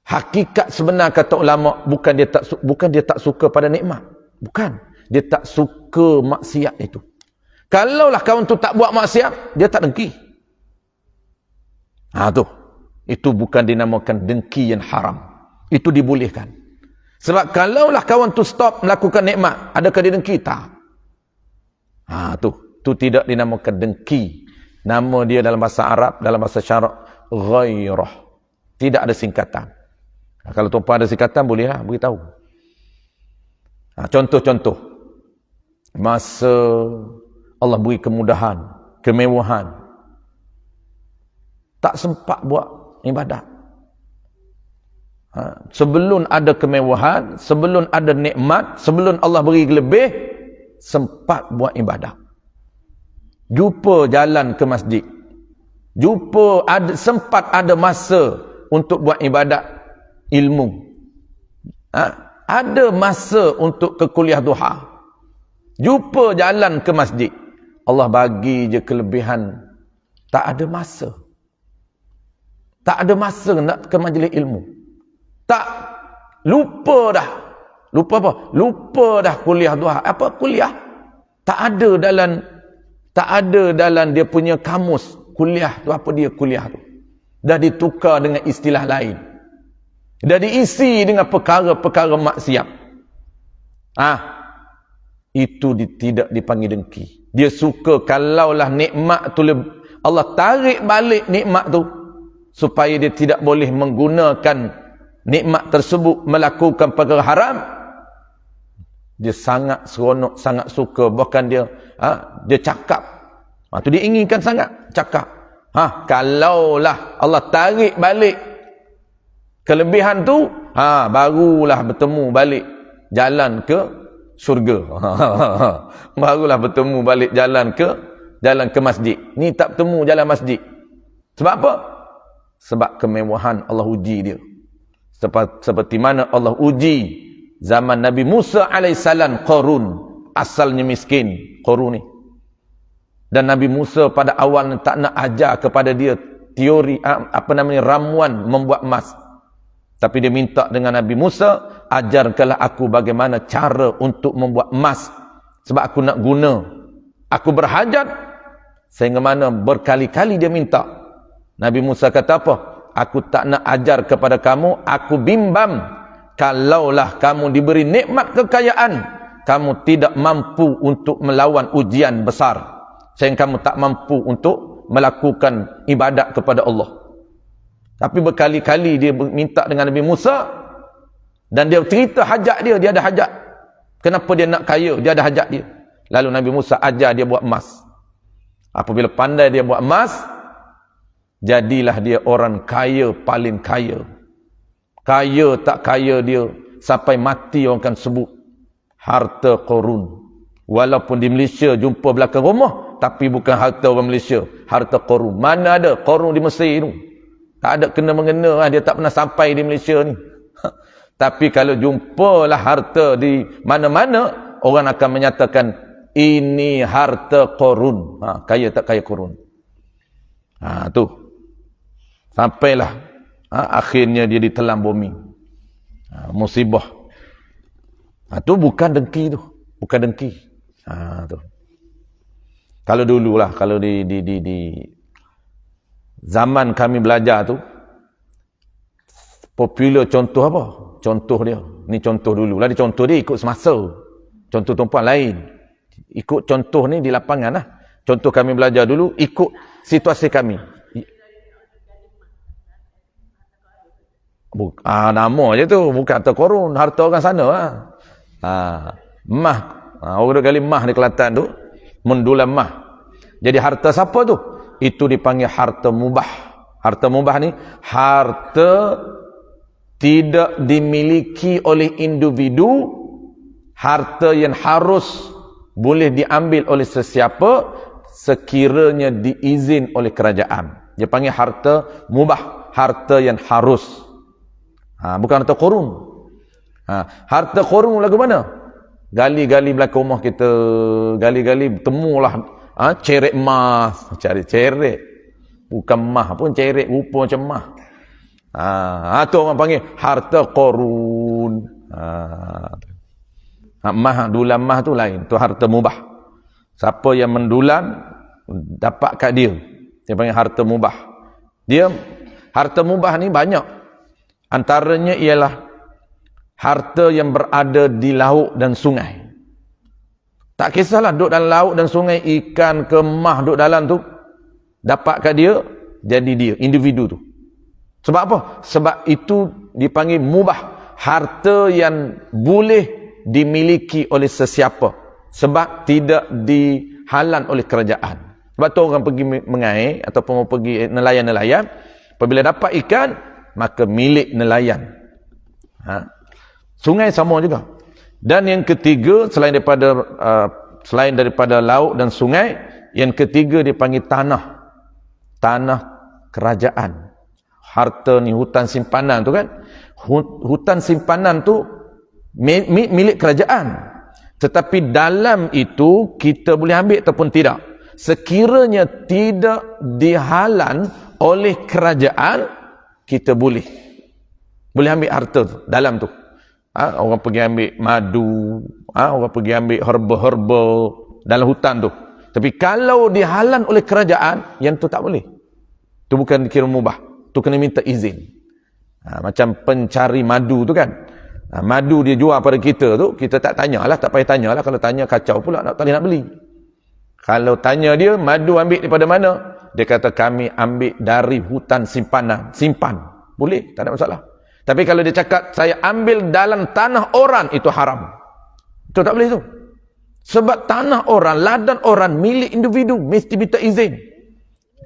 Hakikat sebenar kata ulama, bukan dia tak suka pada nikmat. Bukan. Dia tak suka maksiat itu. Kalaulah kawan tu tak buat maksiat, dia tak dengki. Tu. Itu bukan dinamakan dengki yang haram. Itu dibolehkan. Sebab kalaulah kawan tu stop melakukan nikmat, adakah dia dengki? Tak. Tu tidak dinamakan dengki. Nama dia dalam bahasa Arab, dalam bahasa syarak, ghairah. Tidak ada singkatan. Kalau tuan-puan ada singkatan, bolehlah beritahu. Contoh-contoh. Masa Allah beri kemudahan, kemewahan, tak sempat buat ibadat. Sebelum ada kemewahan, sebelum ada nikmat, sebelum Allah beri lebih, sempat buat ibadat. Jumpa jalan ke masjid. Sempat ada masa untuk buat ibadat ilmu. Ada masa untuk ke kuliah duha. Jumpa jalan ke masjid. Allah bagi je kelebihan. Tak ada masa. Tak ada masa nak ke majlis ilmu. Tak. Lupa dah. Lupa apa? Lupa dah kuliah duha. Apa kuliah? Tak ada dalam dia punya kamus. Kuliah tu apa dia kuliah tu. Dah ditukar dengan istilah lain. Dah diisi dengan perkara-perkara maksiat. Itu tidak dipanggil dengki. Dia suka kalaulah nikmat tu Allah tarik balik nikmat tu supaya dia tidak boleh menggunakan nikmat tersebut melakukan perkara haram. Dia sangat seronok, sangat suka. Bahkan dia cakap. Tu dia inginkan sangat cakap. Kalaulah Allah tarik balik kelebihan tu, barulah bertemu balik jalan ke syurga. Barulah bertemu balik jalan ke masjid. Ni tak bertemu jalan masjid. Sebab apa? Sebab kemewahan Allah uji dia. Seperti mana Allah uji zaman Nabi Musa alaihissalam Qarun. Asalnya miskin Qarun ni. Dan Nabi Musa pada awal tak nak ajar kepada dia teori ramuan membuat emas. Tapi dia minta dengan Nabi Musa, ajarkanlah aku bagaimana cara untuk membuat emas. Sebab aku nak guna. Aku berhajat. Sehingga mana berkali-kali dia minta. Nabi Musa kata apa? Aku tak nak ajar kepada kamu. Aku bimbang. Kalaulah kamu diberi nikmat kekayaan, kamu tidak mampu untuk melawan ujian besar. Sehingga kamu tak mampu untuk melakukan ibadat kepada Allah. Tapi berkali-kali dia minta dengan Nabi Musa. Dan dia cerita hajat dia. Dia ada hajat. Kenapa dia nak kaya? Dia ada hajat dia. Lalu Nabi Musa ajar dia buat emas. Apabila pandai dia buat emas, jadilah dia orang kaya paling kaya. Kaya tak kaya dia, sampai mati orang akan sebut harta Qarun. Walaupun di Malaysia jumpa belakang rumah, tapi bukan harta orang Malaysia, harta Qarun. Mana ada Qarun di Mesir tu? Tak ada kena-mengena lah. Dia tak pernah sampai di Malaysia ni. Tapi kalau jumpalah harta di mana-mana, orang akan menyatakan ini harta Qarun. Kaya tak kaya Qarun. Tu. Sampailah akhirnya dia ditelan bumi. Musibah. Tu bukan dengki tu. Bukan dengki. Tu. Kalau dululah, kalau di zaman kami belajar tu, popular contoh apa? Contoh dia. Ni contoh dulu lah. Dia contoh dia ikut semasa. Contoh tuan-puan lain. Ikut contoh ni di lapangan lah. Contoh kami belajar dulu, ikut situasi kami. Nama je tu. Bukan harta Qarun. Harta orang sana lah. Mah. Orang kali mah di Kelantan tu. Mendulan mah. Jadi harta siapa tu? Itu dipanggil harta mubah. Harta mubah ni harta tidak dimiliki oleh individu, harta yang harus boleh diambil oleh sesiapa sekiranya diizin oleh kerajaan. Dia panggil harta mubah, harta yang harus. Bukan harta Qarun. Harta Qarun lagu mana? Gali-gali belakang rumah kita, gali-gali temulah Cerek emas, cari cerek. Bukan mah pun cerek, rupa macam mah. Tu orang panggil harta korun. Dulan mah tu lain, tu harta mubah. Siapa yang mendulan dapat kat dia panggil harta mubah. Harta mubah ni banyak. Antaranya ialah harta yang berada di laut dan sungai. Tak kisahlah duduk dalam laut dan sungai, ikan ke mah duduk dalam tu, dapat kat dia, jadi dia, individu tu. Sebab apa? Sebab itu dipanggil mubah. Harta yang boleh dimiliki oleh sesiapa. Sebab tidak dihalang oleh kerajaan. Sebab tu orang pergi mengair, ataupun pergi nelayan-nelayan, apabila dapat ikan, maka milik nelayan. Sungai sama juga. Dan yang ketiga, selain daripada laut dan sungai, yang ketiga dipanggil tanah. Tanah kerajaan. Harta ni hutan simpanan tu kan. Hutan simpanan tu milik kerajaan. Tetapi dalam itu kita boleh ambil ataupun tidak. Sekiranya tidak dihalang oleh kerajaan, kita boleh ambil harta tu, dalam tu. Orang pergi ambil madu, orang pergi ambil herba-herba dalam hutan tu. Tapi kalau dihalang oleh kerajaan, yang tu tak boleh. Tu bukan dikira mubah. Tu kena minta izin. Macam pencari madu tu kan. Madu dia jual pada kita tu, kita tak tanyalah, tak payah tanyalah. Kalau tanya kacau pula, tak boleh nak beli. Kalau tanya dia, madu ambil daripada mana? Dia kata kami ambil dari hutan simpanan. Simpan. Boleh, tak ada masalah. Tapi kalau dia cakap, saya ambil dalam tanah orang, itu haram. Itu tak boleh tu. Sebab tanah orang, ladang orang, milik individu, mesti minta izin.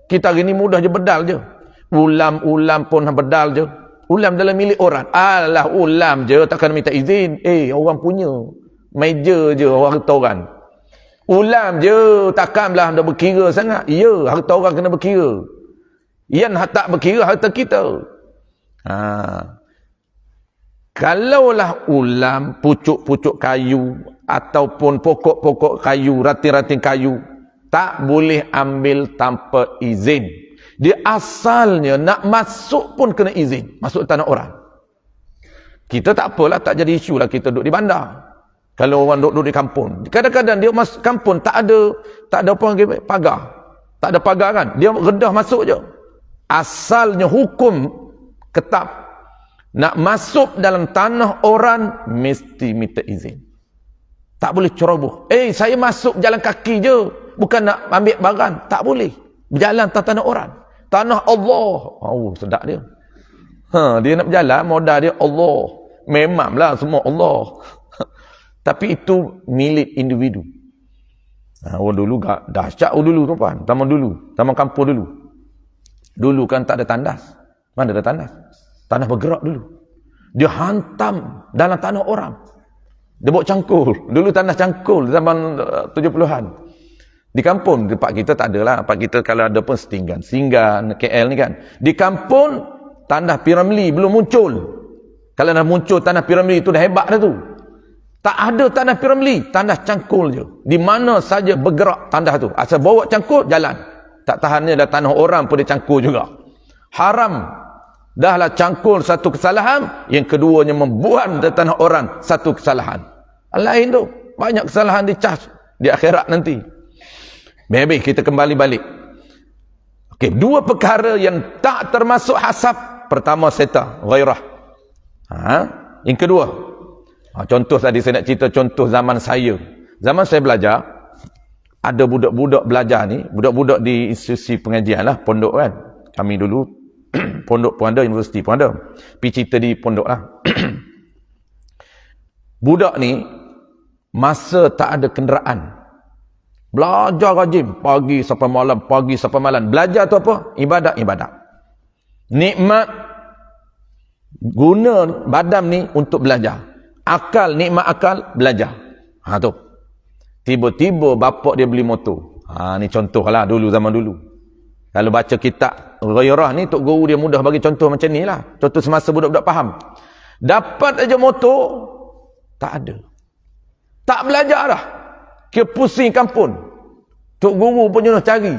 Kita hari ni mudah je bedal je. Ulam pun bedal je. Ulam dalam milik orang. Alah, ulam je, takkan minta izin. Orang punya. Meja je, harta orang. Ulam je, takkanlah dah berkira sangat. Ya, harta orang kena berkira. Yang tak berkira, harta kita. Kalaulah ulam, pucuk-pucuk kayu, ataupun pokok-pokok kayu, ranting-ranting kayu, tak boleh ambil tanpa izin. Dia asalnya nak masuk pun kena izin. Masuk tanah orang. Kita tak apalah, tak jadi isu lah kita duduk di bandar. Kalau orang duduk di kampung. Kadang-kadang dia masuk kampung, tak ada apa pagar. Tak ada pagar kan. Dia redah masuk je. Asalnya hukum ketat. Nak masuk dalam tanah orang, mesti minta izin. Tak boleh ceroboh. Saya masuk jalan kaki je. Bukan nak ambil barang. Tak boleh. Berjalan tanah orang. Tanah Allah. Sedap dia. Dia nak berjalan, modal dia Allah. Memanglah semua Allah. Tapi itu milik individu. Orang dulu dahsyat dulu tuan. Taman kampung dulu. Dulu kan tak ada tandas. Mana ada tandas? Tanah bergerak dulu. Dia hantam dalam tanah orang. Dia bawa cangkul. Dulu tanah cangkul zaman 70-an. Di kampung, tempat kita tak ada lah. Tempat kita kalau ada pun Singgan KL ni kan. Di kampung, tanah Piramli belum muncul. Kalau dah muncul tanah Piramli itu dah hebat dah tu. Tak ada tanah Piramli, tanah cangkul je. Di mana saja bergerak tanah tu. Asal bawa cangkul, jalan. Tak tahannya dah tanah orang pun dia cangkul juga. Haram. Dahlah cangkul satu kesalahan, yang keduanya membuang dari tanah orang satu kesalahan. Lain tu. Banyak kesalahan dicas di akhirat nanti. Habis kita kembali balik. Okey, dua perkara yang tak termasuk hasab. Pertama seta, ghairah. Yang kedua, contoh tadi saya nak cerita contoh zaman saya. Zaman saya belajar, ada budak-budak belajar ni, budak-budak di institusi pengajian lah, pondok kan. Kami dulu pondok pun ada, universiti pun ada. Pergi cerita di pondok lah. Budak ni masa tak ada kenderaan, belajar rajin pagi sampai malam. Belajar tu apa? Ibadat. Nikmat guna badan ni untuk belajar. Nikmat akal belajar. Tu. Tiba-tiba bapak dia beli motor. Ni contoh lah zaman dulu. Kalau baca kitab Ghairah ni, Tok Guru dia mudah bagi contoh macam ni lah. Contoh semasa budak-budak faham. Dapat aja motor, tak ada. Tak belajar dah. Dia pusing kampung. Tok guru pun nyuruh cari.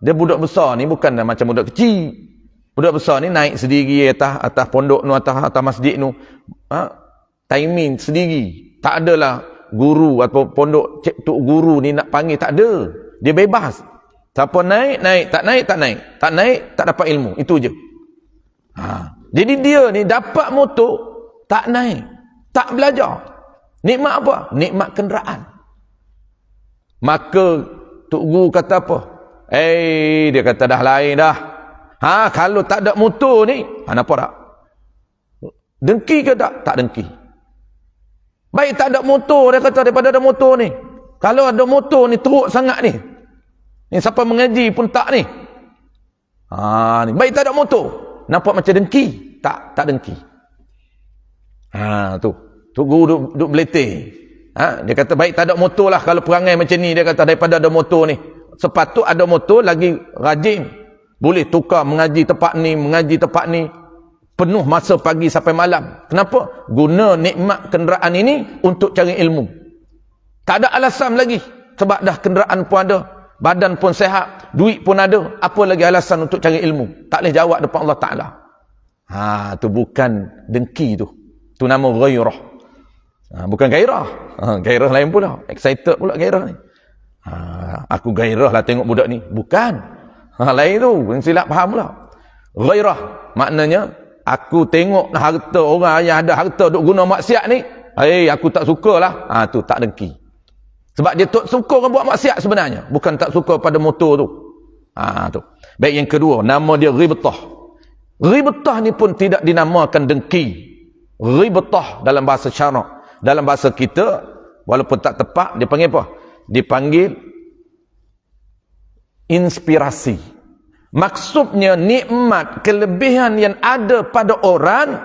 Dia budak besar ni bukan macam budak kecil. Budak besar ni naik sendiri atas pondok nu, atas masjid nu. Timing sendiri. Tak adalah guru atau pondok tok guru ni nak panggil, tak ada. Dia bebas. Siapa naik, tak naik, tak naik. Tak naik, tak dapat ilmu. Itu je. Jadi dia ni dapat motor, tak naik. Tak belajar. Nikmat apa? Nikmat kenderaan. Maka tok guru kata apa? Dia kata dah lain dah. Kalau tak ada motor ni, nampak tak? Dengki ke tak? Tak dengki. Baik tak ada motor, dia kata, daripada ada motor ni. Kalau ada motor ni teruk sangat ni. Ni siapa mengaji pun tak ni. Ni baik tak ada motor. Nampak macam dengki? Tak dengki. Tu guru duk beletih. Dia kata baik tak ada motor lah kalau perangai macam ni. Dia kata daripada ada motor ni. Sepatut ada motor lagi rajin. Boleh tukar mengaji tempat ni, mengaji tempat ni. Penuh masa pagi sampai malam. Kenapa? Guna nikmat kenderaan ini untuk cari ilmu. Tak ada alasan lagi. Sebab dah kenderaan pun ada. Badan pun sehat. Duit pun ada. Apa lagi alasan untuk cari ilmu? Tak boleh jawab depan Allah Ta'ala. Tu bukan dengki tu. Tu nama ghairah. Bukan gairah. Gairah lain pula. Excited pula gairah ni. Aku gairah lah tengok budak ni. Bukan. Lain tu. Silap faham pula. Ghairah. Maknanya, aku tengok harta orang yang ada harta duk guna maksiat ni. Aku tak sukalah. Tu tak dengki. Sebab dia tak suka orang buat maksiat sebenarnya. Bukan tak suka pada motor tu. Tu. Baik, yang kedua. Nama dia ghibtah. Ghibtah ni pun tidak dinamakan dengki. Ghibtah dalam bahasa syarak. Dalam bahasa kita, walaupun tak tepat, dia panggil apa? Dipanggil inspirasi. Maksudnya nikmat, kelebihan yang ada pada orang,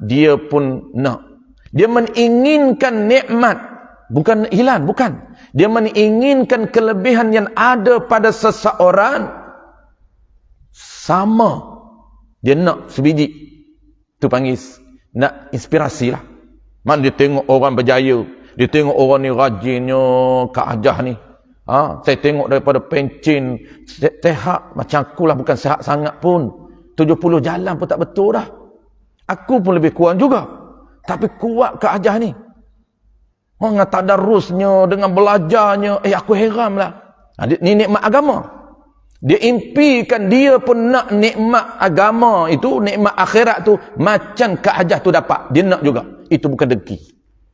dia pun nak. Dia menginginkan nikmat, bukan hilang, bukan. Dia menginginkan kelebihan yang ada pada seseorang sama. Dia nak sebiji. Itu panggil nak inspirasi lah. Mana dia tengok orang berjaya, dia tengok orang ni rajinnya keajah ni. Saya tengok daripada pencin sehat macam aku lah, bukan sehat sangat pun. 70 jalan pun tak betul dah. Aku pun lebih kurang juga. Tapi kuat keajah ni. Dengan tadarusnya, dengan belajarnya, aku heran lah. Ni nikmat agama. Dia impikan dia pun nak nikmat agama itu, nikmat akhirat tu, macam keajah tu dapat. Dia nak juga. Itu bukan dengki.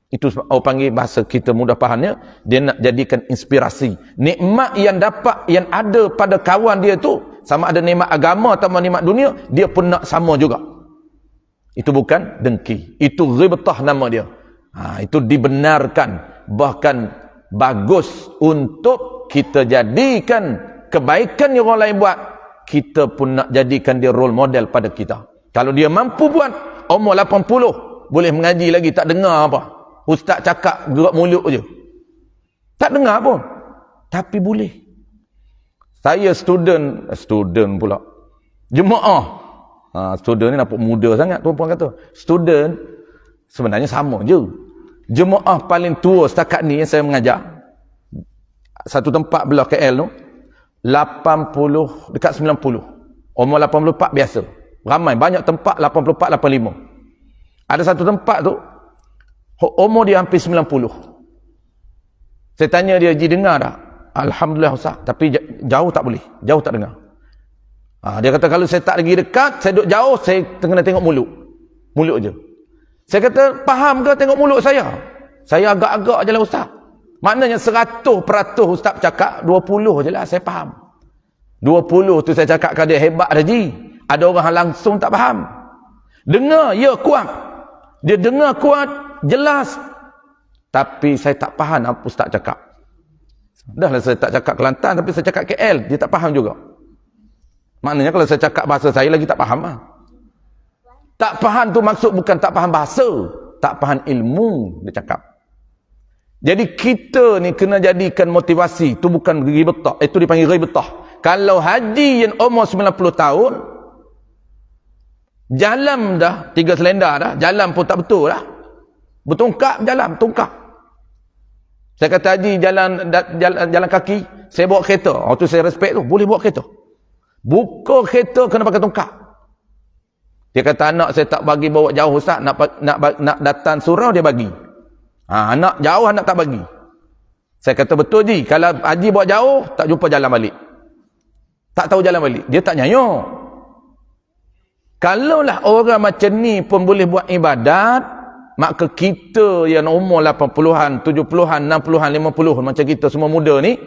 Itu orang panggil bahasa kita mudah fahamnya, dia nak jadikan inspirasi. Nikmat yang dapat, yang ada pada kawan dia tu, sama ada nikmat agama atau nikmat dunia, dia pun nak sama juga. Itu bukan dengki. Itu ghibtah nama dia. Itu dibenarkan. Bahkan bagus untuk kita jadikan kebaikan yang orang lain buat, kita pun nak jadikan dia role model pada kita. Kalau dia mampu buat, umur 80, boleh mengaji lagi, tak dengar apa. Ustaz cakap gerak mulut je. Tak dengar pun. Tapi boleh. Saya student pula. Jemaah. Student ni nampak muda sangat. Tuan-puan kata. Student sebenarnya sama je. Jemaah paling tua setakat ni yang saya mengajar. Satu tempat belah KL tu. 80, dekat 90. Umur 84 biasa. Ramai. Banyak tempat 84, 85. Ada satu tempat tu, umur dia hampir 90. Saya tanya dia, dengar tak? Alhamdulillah Ustaz. Tapi jauh tak boleh. Jauh tak dengar. Dia kata kalau saya tak lagi dekat, saya duduk jauh, saya kena tengok mulut. Mulut je. Saya kata, faham ke tengok mulut saya? Saya agak-agak je lah Ustaz. Maknanya 100% Ustaz cakap, 20 je lah saya faham. 20 tu saya cakap dia hebat dah ji. Ada orang langsung tak faham. Dengar, ya kuat. Dia dengar kuat, jelas. Tapi saya tak faham apa Ustaz cakap. Dah lah saya tak cakap Kelantan, tapi saya cakap KL. Dia tak faham juga. Maknanya kalau saya cakap bahasa saya lagi tak faham lah. Tak faham tu maksud bukan tak faham bahasa. Tak faham ilmu dia cakap. Jadi kita ni kena jadikan motivasi. Itu bukan ghibtah. Itu dipanggil ghibtah. Kalau haji yang umur 90 tahun, jalan dah, 3 selendar dah, jalan pun tak betul dah. Bertungkap jalan, bertungkap. Saya kata haji jalan kaki, saya bawa kereta. Tu saya respect tu, boleh bawa kereta. Buka kereta kena pakai tongkat. Dia kata anak saya tak bagi bawa jauh ustaz, nak datang surau dia bagi. Anak jauh anak tak bagi. Saya kata betul ji, kalau haji bawa jauh tak jumpa jalan balik. Tak tahu jalan balik, dia tak nyayuk. Kalaulah orang macam ni pun boleh buat ibadat, maka kita yang umur 80-an, 70-an, 60-an, 50 macam kita semua muda ni,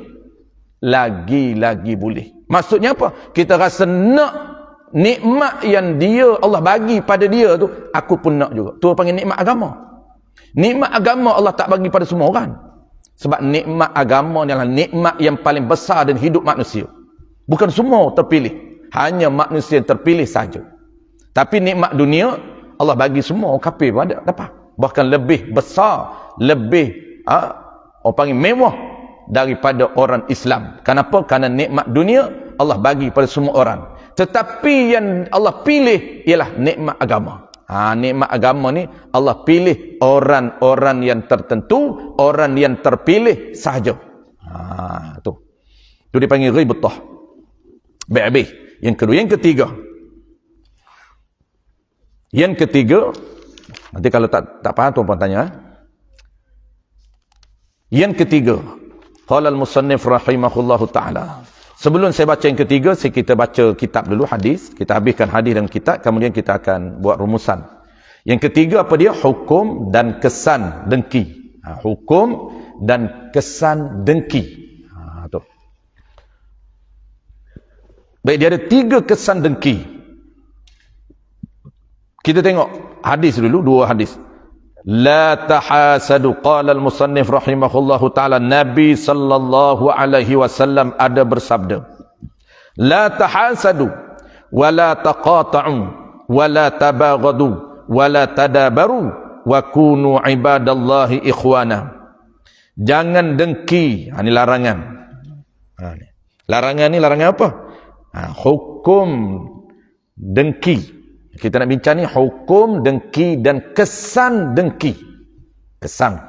lagi-lagi boleh. Maksudnya apa? Kita rasa nak nikmat yang Allah bagi pada dia tu, aku pun nak juga. Tu panggil nikmat agama. Nikmat agama Allah tak bagi pada semua orang. Sebab nikmat agama adalah nikmat yang paling besar dalam hidup manusia. Bukan semua terpilih. Hanya manusia yang terpilih saja. Tapi nikmat dunia, Allah bagi semua. Orang kafir pun ada dapat. Bahkan lebih besar, lebih orang panggil mewah daripada orang Islam. Kenapa? Kerana nikmat dunia Allah bagi pada semua orang. Tetapi yang Allah pilih ialah nikmat agama. Nikmat agama ni Allah pilih orang-orang yang tertentu, orang yang terpilih sahaja. Tu dipanggil ghibtah. Baik. Yang kedua, yang ketiga, nanti kalau tak faham tuan-tuan tanya. Yang ketiga, qala al-musannif rahimahullahu ta'ala. Sebelum saya baca yang ketiga, kita baca kitab dulu, hadis. Kita habiskan hadis dan kitab, kemudian kita akan buat rumusan. Yang ketiga apa dia? Hukum dan kesan dengki. Hukum dan kesan dengki. Tu. Baik, dia ada 3 kesan dengki. Kita tengok hadis dulu, 2 hadis. La tahasadu, qala al-musannif rahimahullahu ta'ala. Nabi sallallahu alaihi wasallam ada bersabda, la tahasadu wa la taqata'u wa la tabaghadu wa la tadabaru wa kunu ibadallahi ikhwana. Jangan dengki. Ini larangan. Larangan ni larangan apa? Hukum dengki. Kita nak bincang ni hukum dengki dan kesan dengki. Kesan.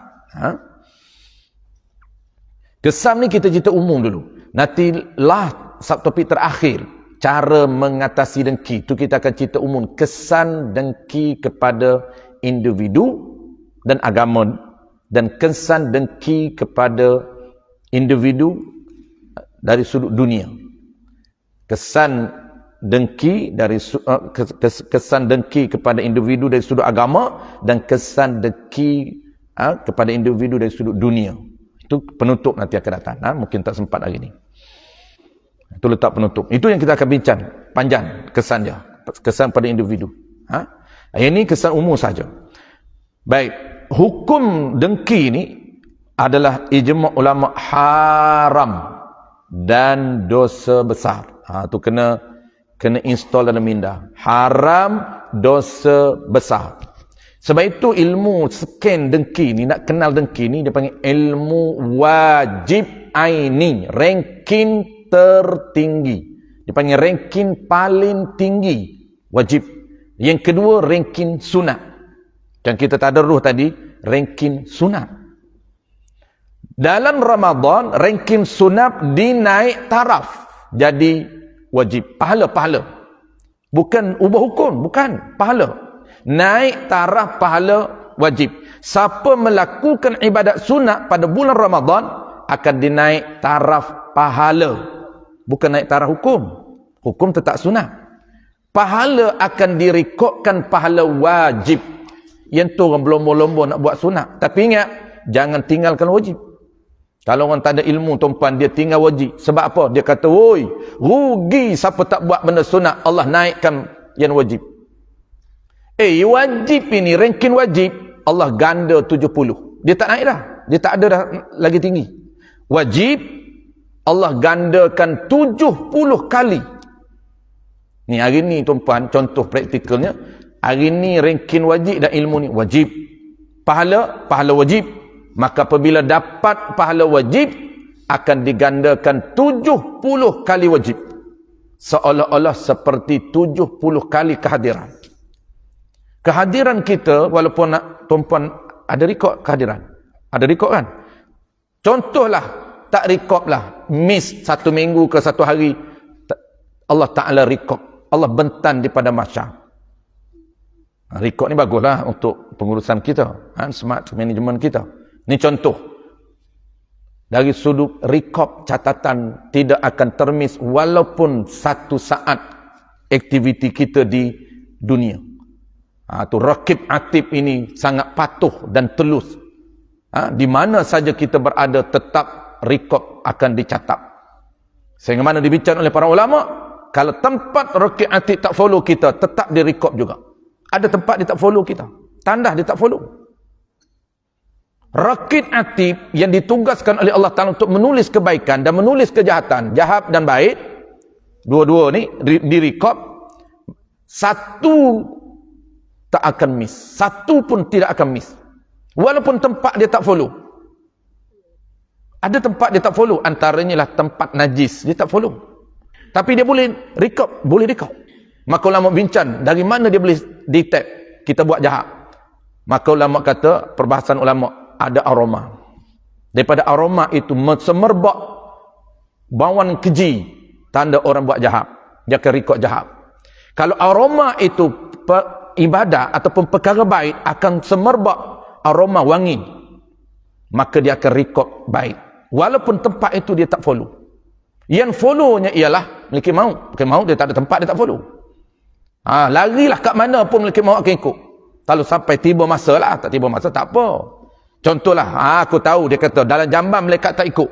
Kesan ni kita cerita umum dulu. Nantilah subtopik terakhir, cara mengatasi dengki. Tu kita akan cerita umum. Kesan dengki kepada individu dan agama, dan kesan dengki kepada individu dari sudut dunia. Kesan dengki dari kesan dengki kepada individu dari sudut agama, dan kesan dengki kepada individu dari sudut dunia. Itu penutup nanti akan datang. Mungkin tak sempat hari ini. Itu letak penutup. Itu yang kita akan bincang panjang kesan dia. Kesan pada individu. Ini kesan umum saja. Baik, hukum dengki ini adalah ijma' ulama haram dan dosa besar. Itu kena install dalam minda. Haram, dosa besar. Sebab itu ilmu scan dengki ni, nak kenal dengki ni, dia panggil ilmu wajib aini. Ranking tertinggi. Dia panggil ranking paling tinggi. Wajib. Yang kedua, ranking sunat. Yang kita tadarruh tadi, ranking sunat. Dalam Ramadan, ranking sunat dinaik taraf. Jadi wajib. Pahala. Bukan ubah hukum. Bukan. Pahala. Naik taraf pahala wajib. Siapa melakukan ibadat sunat pada bulan Ramadan akan dinaik taraf pahala. Bukan naik taraf hukum. Hukum tetap sunat. Pahala akan direkodkan pahala wajib. Yang tu orang berlomba-lomba nak buat sunat. Tapi ingat, jangan tinggalkan wajib. Kalau orang tak ada ilmu tuan-puan, dia tinggal wajib. Sebab apa? Dia kata, woi, rugi siapa tak buat benda sunat. Allah naikkan yang wajib. Wajib ini, ranking wajib, Allah ganda 70. Dia tak naik dah. Dia tak ada dah lagi tinggi. Wajib, Allah gandakan 70 kali. Ni hari ni tuan-puan, contoh praktikalnya. Hari ni ranking wajib dan ilmu ni wajib. Pahala wajib. Maka apabila dapat pahala wajib, akan digandakan 70 kali wajib. Seolah-olah seperti 70 kali kehadiran. Kehadiran kita, walaupun tuan-puan ada rekod kehadiran. Ada rekod kan? Contohlah, tak rekod lah, miss 1 minggu ke 1 hari, Allah Ta'ala rekod, Allah bentan daripada masyarakat. Rekod ni baguslah untuk pengurusan kita, smart management kita. Ni contoh. Dari sudut rekod catatan tidak akan termiss walaupun 1 saat aktiviti kita di dunia. Tu Raqib Atid ini sangat patuh dan telus. Di mana saja kita berada tetap rekod akan dicatat. Sehingga mana dibincang oleh para ulama, kalau tempat Raqib Atid tak follow kita, tetap direkod juga. Ada tempat dia tak follow kita, tandas dia tak follow. Raqib Atid yang ditugaskan oleh Allah Ta'ala untuk menulis kebaikan dan menulis kejahatan, jahat dan baik, dua-dua ni direkod, 1 tak akan miss, 1 pun tidak akan miss, walaupun tempat dia tak follow. Ada tempat dia tak follow, antaranya lah tempat najis, dia tak follow, tapi dia boleh rekod, boleh rekod. Maka ulama bincang dari mana dia boleh detect kita buat jahat. Maka ulama kata, perbahasan ulama, ada aroma. Daripada aroma itu semerbak bawan keji, tanda orang buat jahat, dia akan rekod jahat. Kalau aroma itu ibadah ataupun perkara baik, akan semerbak aroma wangi, maka dia akan rekod baik, walaupun tempat itu dia tak follow. Yang follownya ialah Meliki Maut. Meliki Maut dia tak ada tempat, dia tak follow. Larilah kat mana pun Meliki Maut akan ikut. Kalau sampai tiba masa lah, tak tiba masa tak apa. Contohlah, aku tahu dia kata dalam jamban malaikat tak ikut.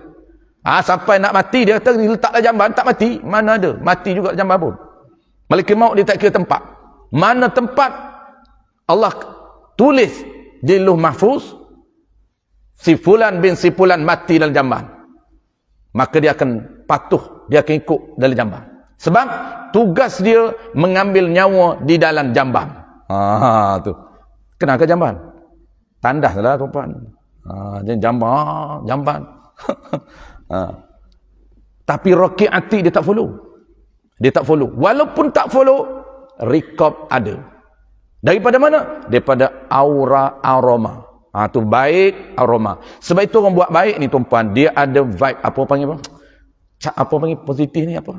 Sampai nak mati dia kata letaklah jamban, tak mati. Mana ada, mati juga jamban pun. Meliki Maut dia tak kira tempat. Mana tempat Allah tulis di Lauh Mahfuz, si fulan bin si fulan mati dalam jamban, maka dia akan patuh, dia akan ikut dalam jamban. Sebab tugas dia mengambil nyawa di dalam jamban. Tu. Kenapa jamban? Tandas lah tuan-tuan. Jamban. Tapi Raqib Atid dia tak follow. Dia tak follow. Walaupun tak follow, rekod ada. Daripada mana? Daripada aroma. Tu baik, aroma. Sebab itu orang buat baik ni tuan-tuan, dia ada vibe, apa panggil apa? Apa panggil positif ni apa?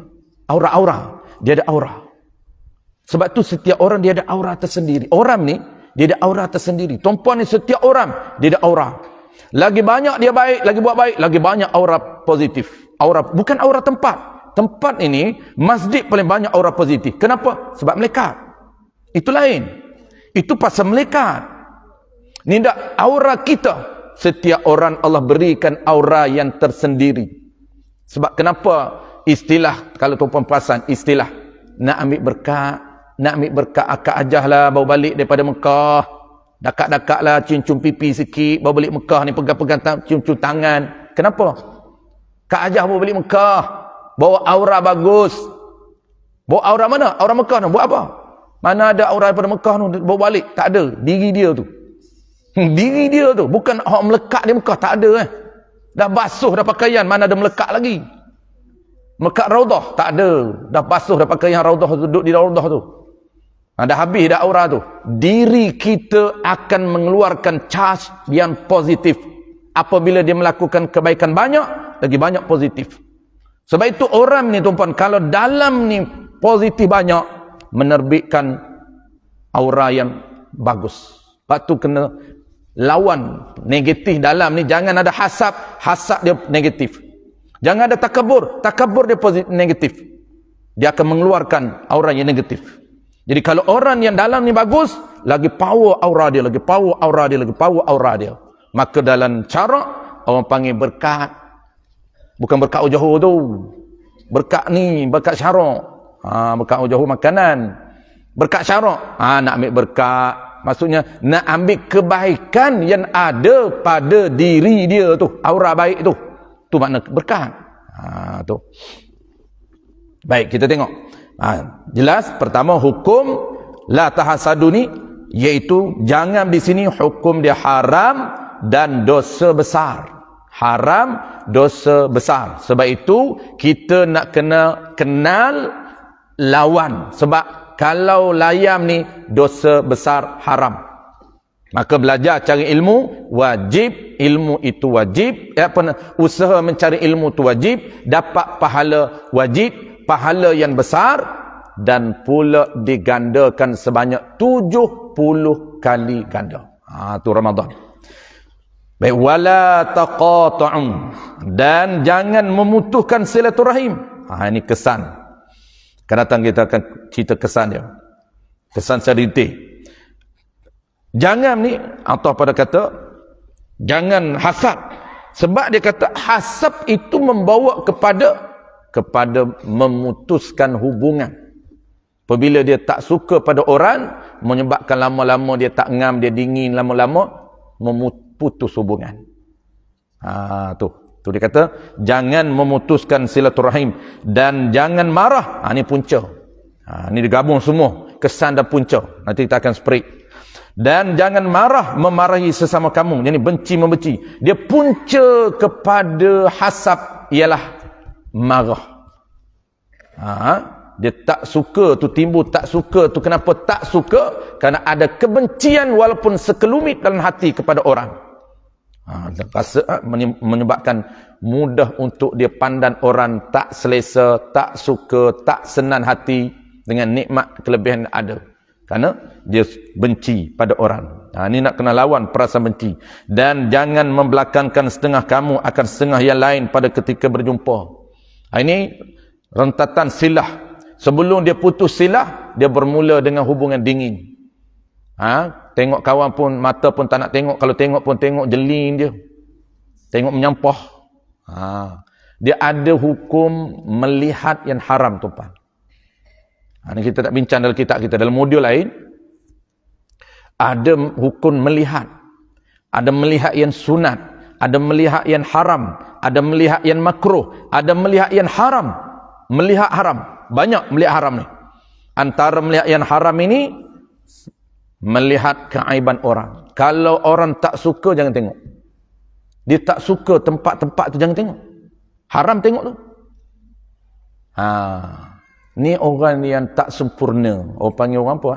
Aura. Dia ada aura. Sebab tu setiap orang dia ada aura tersendiri. Orang ni dia ada aura tersendiri. Tuan-tuan ni setiap orang dia ada aura. Lagi banyak dia baik, lagi buat baik, lagi banyak aura positif. Aura bukan aura tempat. Tempat ini masjid paling banyak aura positif. Kenapa? Sebab malaikat. Itu lain. Itu pasal malaikat. Ni tak aura kita. Setiap orang Allah berikan aura yang tersendiri. Sebab kenapa istilah, kalau tuan-tuan perasan, istilah nak ambil berkat akak ajah lah baru balik daripada Mekah, dakak-dakak lah cium-cium pipi sikit baru balik Mekah ni, pegang-pegang cium-cium tangan. Kenapa? Kak ajah baru balik Mekah, bawa aura bagus. Bawa aura mana? Aura Mekah tu buat apa? Mana ada aura daripada Mekah tu bawa balik? Tak ada. Diri dia tu. Diri dia tu. Bukan orang melekat di Mekah. Tak ada. Dah basuh dah pakaian. Mana ada melekat lagi? Melekat Raudah? Tak ada. Dah basuh dah pakaian Raudah tu. Duduk di Raudah tu. Dah habis dah aura tu. Diri kita akan mengeluarkan charge yang positif. Apabila dia melakukan kebaikan banyak, lagi banyak positif. Sebab itu orang ni tuan-tuan, kalau dalam ni positif banyak, menerbitkan aura yang bagus. Lepas tu kena lawan negatif dalam ni. Jangan ada hasad dia negatif. Jangan ada takabur dia positif, negatif. Dia akan mengeluarkan aura yang negatif. Jadi kalau orang yang dalam ni bagus, lagi power aura dia, lagi power aura dia, lagi power aura dia. Maka dalam cara orang panggil berkat, bukan berkat Johor tu. Berkat ni, berkat syarak. Berkat Johor makanan. Berkat syarak. Nak ambil berkat. Maksudnya, nak ambil kebaikan yang ada pada diri dia tu. Aura baik tu. Tu makna berkat. Tu. Baik, kita tengok. Jelas, pertama hukum la tahasadu ni, iaitu jangan di sini hukum dia haram dan dosa besar. Haram, dosa besar. Sebab itu kita nak kena kenal lawan. Sebab kalau layam ni dosa besar haram. Maka belajar cari ilmu wajib, ilmu itu wajib, usaha mencari ilmu itu wajib, dapat pahala wajib, pahala yang besar, dan pula digandakan sebanyak 70 kali ganda. Tu Ramadan. Baik, wala taqata'un, dan jangan memutuskan silaturahim. Ini kesan. Akan datang kita akan cerita kesan dia. Kesan serintik. Jangan ni, atau pada kata jangan hasad, sebab dia kata hasad itu membawa kepada memutuskan hubungan. Apabila dia tak suka pada orang, menyebabkan lama-lama dia tak ngam, dia dingin, lama-lama memutus hubungan. Tu dia kata jangan memutuskan silaturahim dan jangan marah. Ni punca. Ni digabung semua, kesan dan punca. Nanti kita akan spread. Dan jangan marah memarahi sesama kamu, jadi benci membenci. Dia punca kepada hasad ialah marah. Dia tak suka tu, timbul tak suka tu. Kenapa tak suka? Kerana ada kebencian walaupun sekelumit dalam hati kepada orang. Rasa menyebabkan mudah untuk dia pandang orang tak selesa, tak suka, tak senang hati dengan nikmat kelebihan yang ada. Kerana dia benci pada orang. Ini nak kena lawan perasaan benci. Dan jangan membelakangkan setengah kamu akan setengah yang lain pada ketika berjumpa. Ini rentatan silah. Sebelum dia putus silah, dia bermula dengan hubungan dingin. Tengok kawan pun, mata pun tak nak tengok. Kalau tengok pun tengok jelin dia. Tengok menyampah. Dia ada hukum melihat yang haram, tuan. Ini kita tak bincang dalam kitab kita. Dalam modul lain, ada hukum melihat. Ada melihat yang sunat. Ada melihat yang haram. Ada melihat yang makruh. Ada melihat yang haram. Melihat haram. Banyak melihat haram ni. Antara melihat yang haram ini, melihat keaiban orang. Kalau orang tak suka, jangan tengok. Dia tak suka tempat-tempat tu, jangan tengok. Haram tengok tu. Ni orang yang tak sempurna. Orang panggil orang apa?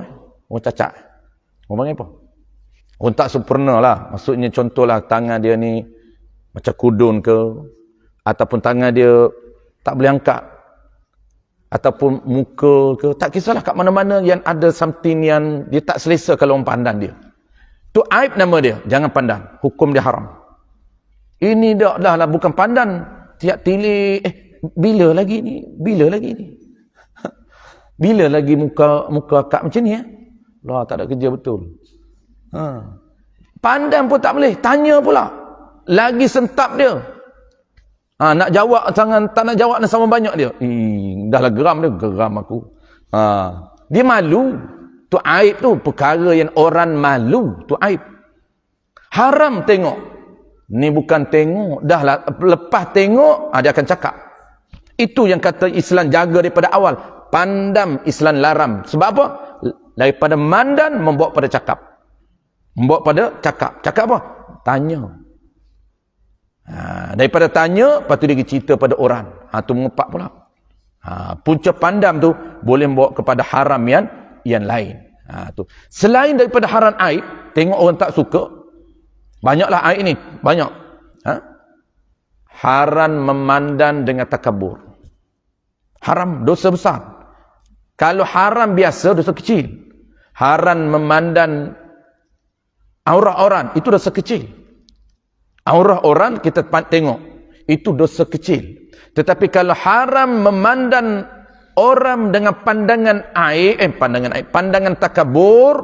Orang cacat. Orang panggil apa? Orang tak sempurna lah. Maksudnya contohlah tangan dia ni macam kudun ke, ataupun tangan dia tak boleh angkat, ataupun muka ke, tak kisahlah kat mana-mana yang ada something yang dia tak selesa kalau orang pandang dia. Tu aib nama dia. Jangan pandang. Hukum dia haram. Ini dah lah bukan pandang. Tiap tilik. Bila lagi ni? Bila lagi ni? Bila lagi muka akak macam ni? Lah, tak ada kerja betul. Pandang pun tak boleh. Tanya pula. Lagi sentap dia. Nak jawab tak nak jawab sama banyak dia. Dah lah geram dia. Geram aku. Dia malu. Tu aib tu. Perkara yang orang malu. Tu aib. Haram tengok. Ni bukan tengok. Dah lah. Lepas tengok, dia akan cakap. Itu yang kata Islam jaga daripada awal. Pandang Islam laram. Sebab apa? Daripada mandan membawa pada cakap. Membawa pada cakap. Cakap apa? Tanya. Daripada tanya, lepas tu dia cerita pada orang. Tu mengepak pula. Punca pandang tu boleh membawa kepada haram yang lain. Tu. Selain daripada haram aib, tengok orang tak suka. Banyaklah aib ni. Banyak. Haram memandang dengan takabur. Haram, dosa besar. Kalau haram biasa, dosa kecil. Haram memandang aurat orang, itu dosa kecil. Aurat orang kita tengok, itu dosa kecil. Tetapi kalau haram memandang orang dengan pandangan pandangan takabur,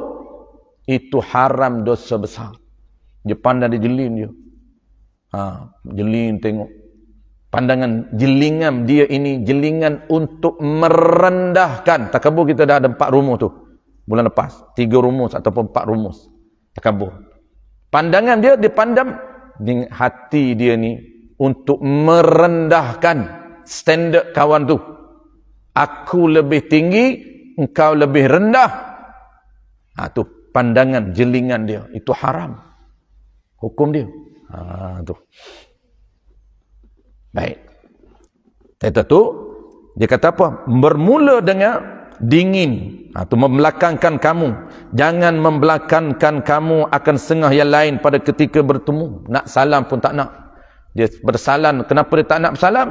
itu haram, dosa besar. Dia pandang, dia jelin dia. Jelin tengok. Pandangan jelingan dia ini, jelingan untuk merendahkan. Takabur kita dah ada 4 rumus tu. Bulan lepas. 3 rumus ataupun 4 rumus. Takabur. Pandangan dia, dia pandang di hati dia ni untuk merendahkan standard kawan tu. Aku lebih tinggi, engkau lebih rendah. Tu pandangan jelingan dia. Itu haram. Hukum dia. Tu. Baik. Kata tu, dia kata apa? Bermula dengan dingin. Itu membelakangkan kamu. Jangan membelakangkan kamu akan setengah yang lain pada ketika bertemu. Nak salam pun tak nak. Dia bersalam. Kenapa dia tak nak bersalam?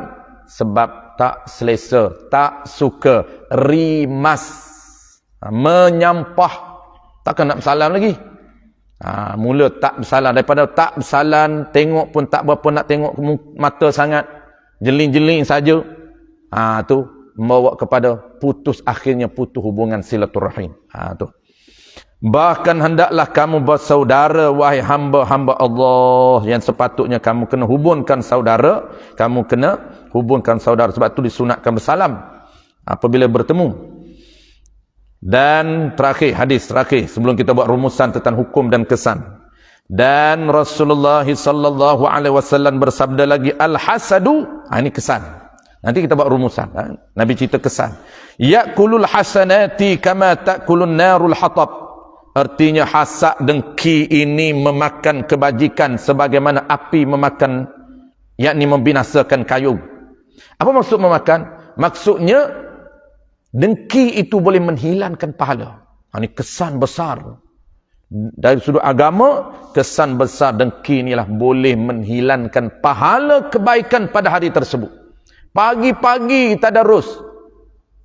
Sebab tak selesa, tak suka, rimas, menyampah. Takkan nak bersalam lagi. Mula tak bersalam. Daripada tak bersalam, tengok pun tak berapa nak tengok mata sangat. Jeling-jeling saja. Tu membawa kepada akhirnya putus hubungan silaturahim. Tu. Bahkan hendaklah kamu bersaudara, wahai hamba-hamba Allah, yang sepatutnya kamu kena hubungkan saudara. Kamu kena hubungkan saudara. Sebab tu disunatkan bersalam apabila bertemu. Dan terakhir, hadis terakhir sebelum kita buat rumusan tentang hukum dan kesan. Dan Rasulullah sallallahu alaihi wasallam bersabda lagi, al-hasadu, ini kesan. Nanti kita buat rumusan. Nabi cerita kesan. Ya'kulul hasanati kama ta'kulun narul hatab. Artinya hasad, dengki ini memakan kebajikan sebagaimana api memakan, yakni membinasakan kayu. Apa maksud memakan? Maksudnya dengki itu boleh menghilangkan pahala. Ini kesan besar. Dari sudut agama, kesan besar dengki inilah boleh menghilangkan pahala kebaikan pada hari tersebut. Pagi-pagi tadarus.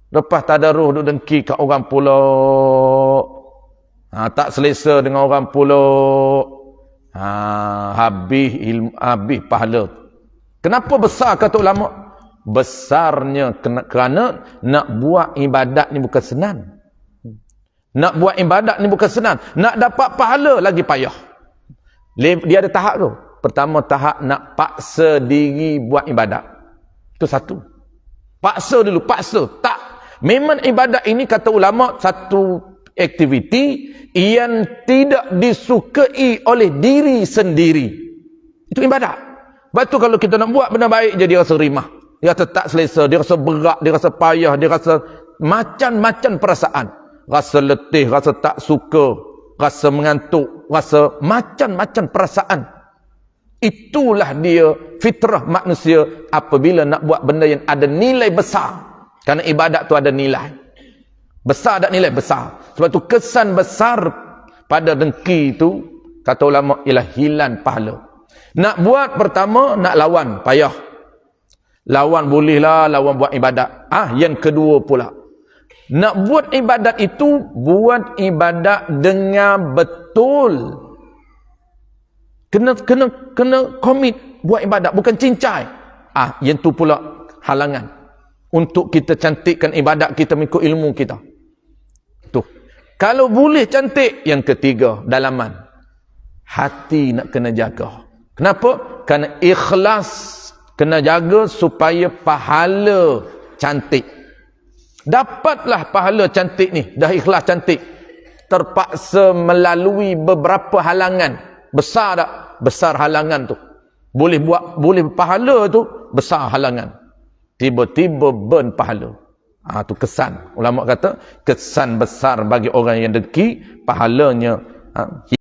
Lepas tadarus duduk dengki kat orang pula. Tak selesa dengan orang pula. Habis ilmu, habis pahala. Kenapa besar kata ulama? Besarnya kerana nak buat ibadat ni bukan senang. Nak buat ibadat ni bukan senang. Nak dapat pahala lagi payah. Dia ada tahap tu. Pertama tahap nak paksa diri buat ibadat. Itu satu. Paksa dulu, paksa. Tak. Memang ibadat ini kata ulama satu aktiviti yang tidak disukai oleh diri sendiri. Itu ibadat. Sebab tu kalau kita nak buat benda baik je dia rasa rimah. Dia rasa tak selesa, dia rasa berat, dia rasa payah, dia rasa macam-macam perasaan. Rasa letih, rasa tak suka, rasa mengantuk, rasa macam-macam perasaan. Itulah dia fitrah manusia apabila nak buat benda yang ada nilai besar. Kerana ibadat tu ada nilai. Besar ada nilai besar. Sebab tu kesan besar pada dengki itu, kata ulama, ialah hilang pahala. Nak buat pertama, nak lawan, payah. Lawan bolehlah, lawan buat ibadat. Yang kedua pula, nak buat ibadat itu, buat ibadat dengan betul. Kena komit buat ibadat, bukan cincai. Yang tu pula halangan untuk kita cantikkan ibadat kita mengikut ilmu kita. Tu. Kalau boleh cantik, yang ketiga, dalaman. Hati nak kena jaga. Kenapa? Kerana ikhlas kena jaga supaya pahala cantik. Dapatlah pahala cantik ni, dah ikhlas cantik. Terpaksa melalui beberapa halangan. Besar tak? Besar halangan tu. Boleh pahala tu, besar halangan. Tiba-tiba burn pahala. Tu kesan. Ulama kata, kesan besar bagi orang yang dengki, pahalanya.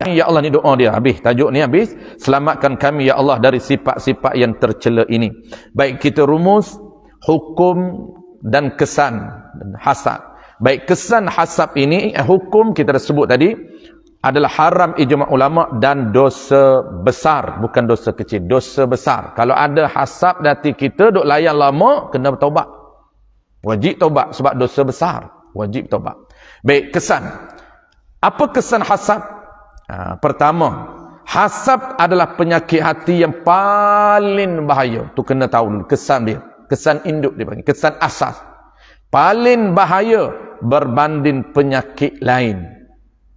Ya Allah, ni doa dia habis, tajuk ni habis. Selamatkan kami ya Allah dari sifat-sifat yang tercela ini. Baik, kita rumus hukum dan kesan hasad. Baik, kesan hasad ini, hukum kita dah sebut tadi, adalah haram ijma' ulama dan dosa besar, bukan dosa kecil, dosa besar. Kalau ada hasad di hati kita duk layan lama, kena bertaubat. Wajib taubat sebab dosa besar, wajib taubat. Baik, kesan. Apa kesan hasad? Pertama, hasad adalah penyakit hati yang paling bahaya. Tu kena tahu dulu kesan dia. Kesan induk dia panggil, kesan asas. Paling bahaya berbanding penyakit lain.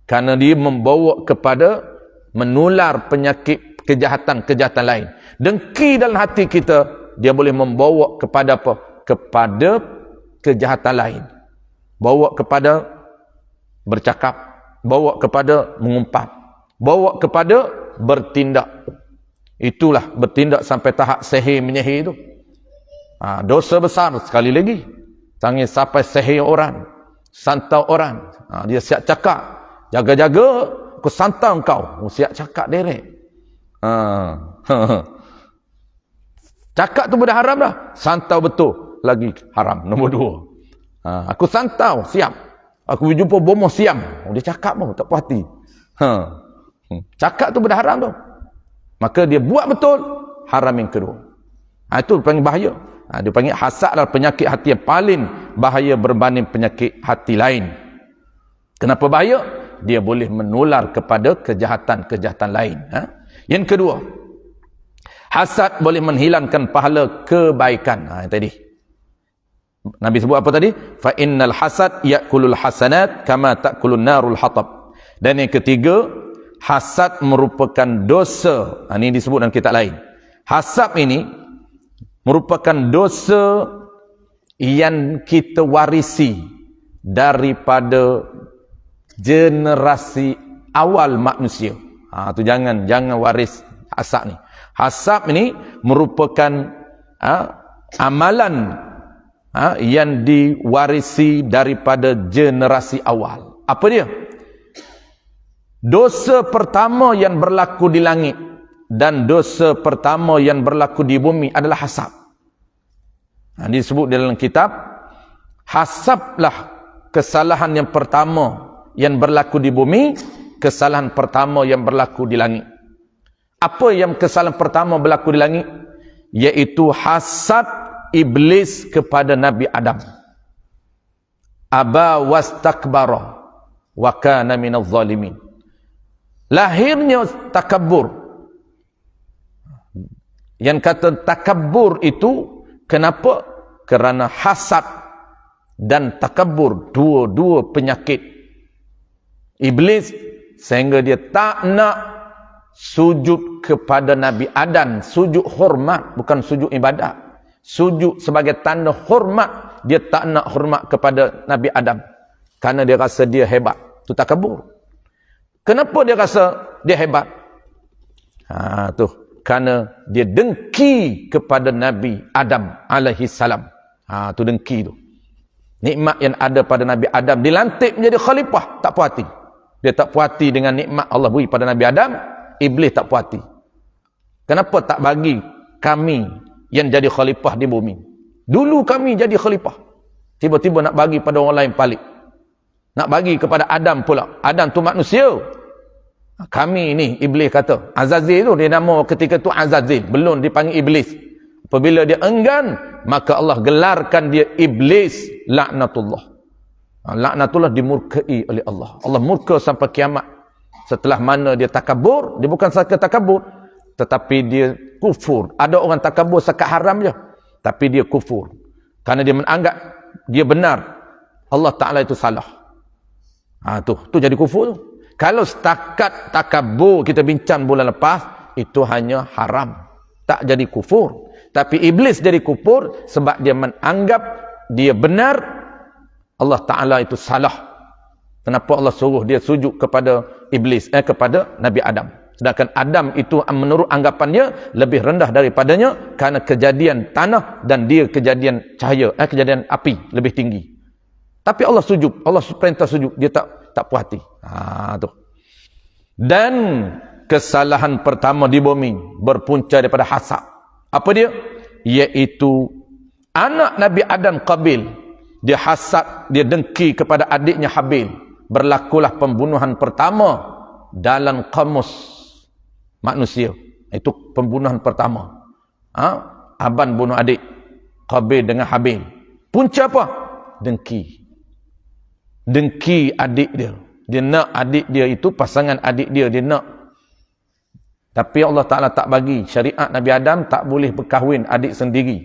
Kerana dia membawa kepada menular penyakit kejahatan-kejahatan lain. Dengki dalam hati kita, dia boleh membawa kepada apa? Kepada kejahatan lain. Bawa kepada bercakap, bawa kepada mengumpat, bawa kepada bertindak. Itulah bertindak sampai tahap sihir menyihir itu. Dosa besar sekali lagi. Tangan sampai sihir orang, santau orang. Dia siap cakap, jaga-jaga, aku santau kau. Siap cakap direct. Cakap tu dah haram dah. Santau betul lagi haram. Nombor 2. Aku santau, siap. Aku jumpa bomoh siam. Dia cakap pun, tak puas hati. Cakap tu benda haram tu. Maka dia buat betul, haram yang kedua. Itu panggil bahaya. Dia panggil hasad adalah penyakit hati yang paling bahaya berbanding penyakit hati lain. Kenapa bahaya? Dia boleh menular kepada kejahatan-kejahatan lain. Yang kedua, hasad boleh menghilangkan pahala kebaikan. Tadi Nabi sebut apa tadi? Fa innal hasad ya'kulul hasanat kama ta'kulun narul hatab. Dan yang ketiga, hasad merupakan dosa. Ini disebut dalam kitab lain. Hasad ini merupakan dosa yang kita warisi daripada generasi awal manusia. Tu jangan waris hasad ni. Hasad ini merupakan amalan yang diwarisi daripada generasi awal. Apa dia? Dosa pertama yang berlaku di langit dan dosa pertama yang berlaku di bumi adalah hasad. Disebut dalam kitab, hasablah kesalahan yang pertama yang berlaku di bumi, kesalahan pertama yang berlaku di langit. Apa yang kesalahan pertama berlaku di langit? Iaitu hasad iblis kepada Nabi Adam. Aba wastakbara wa kana minaz zalimin. Lahirnya takabur. Yang kata takabur itu kenapa? Kerana hasad dan takabur, dua-dua penyakit iblis, sehingga dia tak nak sujud kepada Nabi Adam. Sujud hormat, bukan sujud ibadat. Sujud sebagai tanda hormat. Dia tak nak hormat kepada Nabi Adam kerana dia rasa dia hebat. Itu takabur. Kenapa dia rasa dia hebat? Tu kerana dia dengki kepada Nabi Adam alaihi salam. Tu dengki tu. Nikmat yang ada pada Nabi Adam dilantik menjadi khalifah, tak puas hati. Dia tak puas hati dengan nikmat Allah beri pada Nabi Adam. Iblis tak puas hati. Kenapa tak bagi kami yang jadi khalifah di bumi? Dulu kami jadi khalifah, tiba-tiba nak bagi pada orang lain pelik. Nak bagi kepada Adam pula. Adam tu manusia. Kami ni, Iblis kata. Azazil tu, dia nama ketika tu Azazil. Belum dipanggil Iblis. Apabila dia enggan, maka Allah gelarkan dia Iblis laknatullah. Laknatullah dimurkai oleh Allah. Allah murka sampai kiamat. Setelah mana dia takabur, dia bukan sahaja takabur, tetapi dia kufur. Ada orang takabur sekat haram je, tapi dia kufur. Kerana dia menganggap dia benar, Allah Ta'ala itu salah. Tu jadi kufur tu. Kalau setakat takabur kita bincang bulan lepas, itu hanya haram, tak jadi kufur. Tapi iblis jadi kufur sebab dia menganggap dia benar, Allah Ta'ala itu salah. Kenapa Allah suruh dia sujud kepada iblis, kepada Nabi Adam? Sedangkan Adam itu menurut anggapannya lebih rendah daripadanya kerana kejadian tanah dan dia kejadian cahaya, kejadian api lebih tinggi. Tapi Allah sujud, Allah perintah sujud, dia tak puas hati. Tu. Dan kesalahan pertama di bumi berpunca daripada hasad. Apa dia? Iaitu anak Nabi Adam Qabil, dia hasad, dia dengki kepada adiknya Habil. Berlakulah pembunuhan pertama dalam kamus manusia. Itu pembunuhan pertama. Aban bunuh adik, Qabil dengan Habil. Punca apa? Dengki. Dengki adik dia. Dia nak adik dia itu, pasangan adik dia nak. Tapi Allah Ta'ala tak bagi. Syariat Nabi Adam tak boleh berkahwin adik sendiri.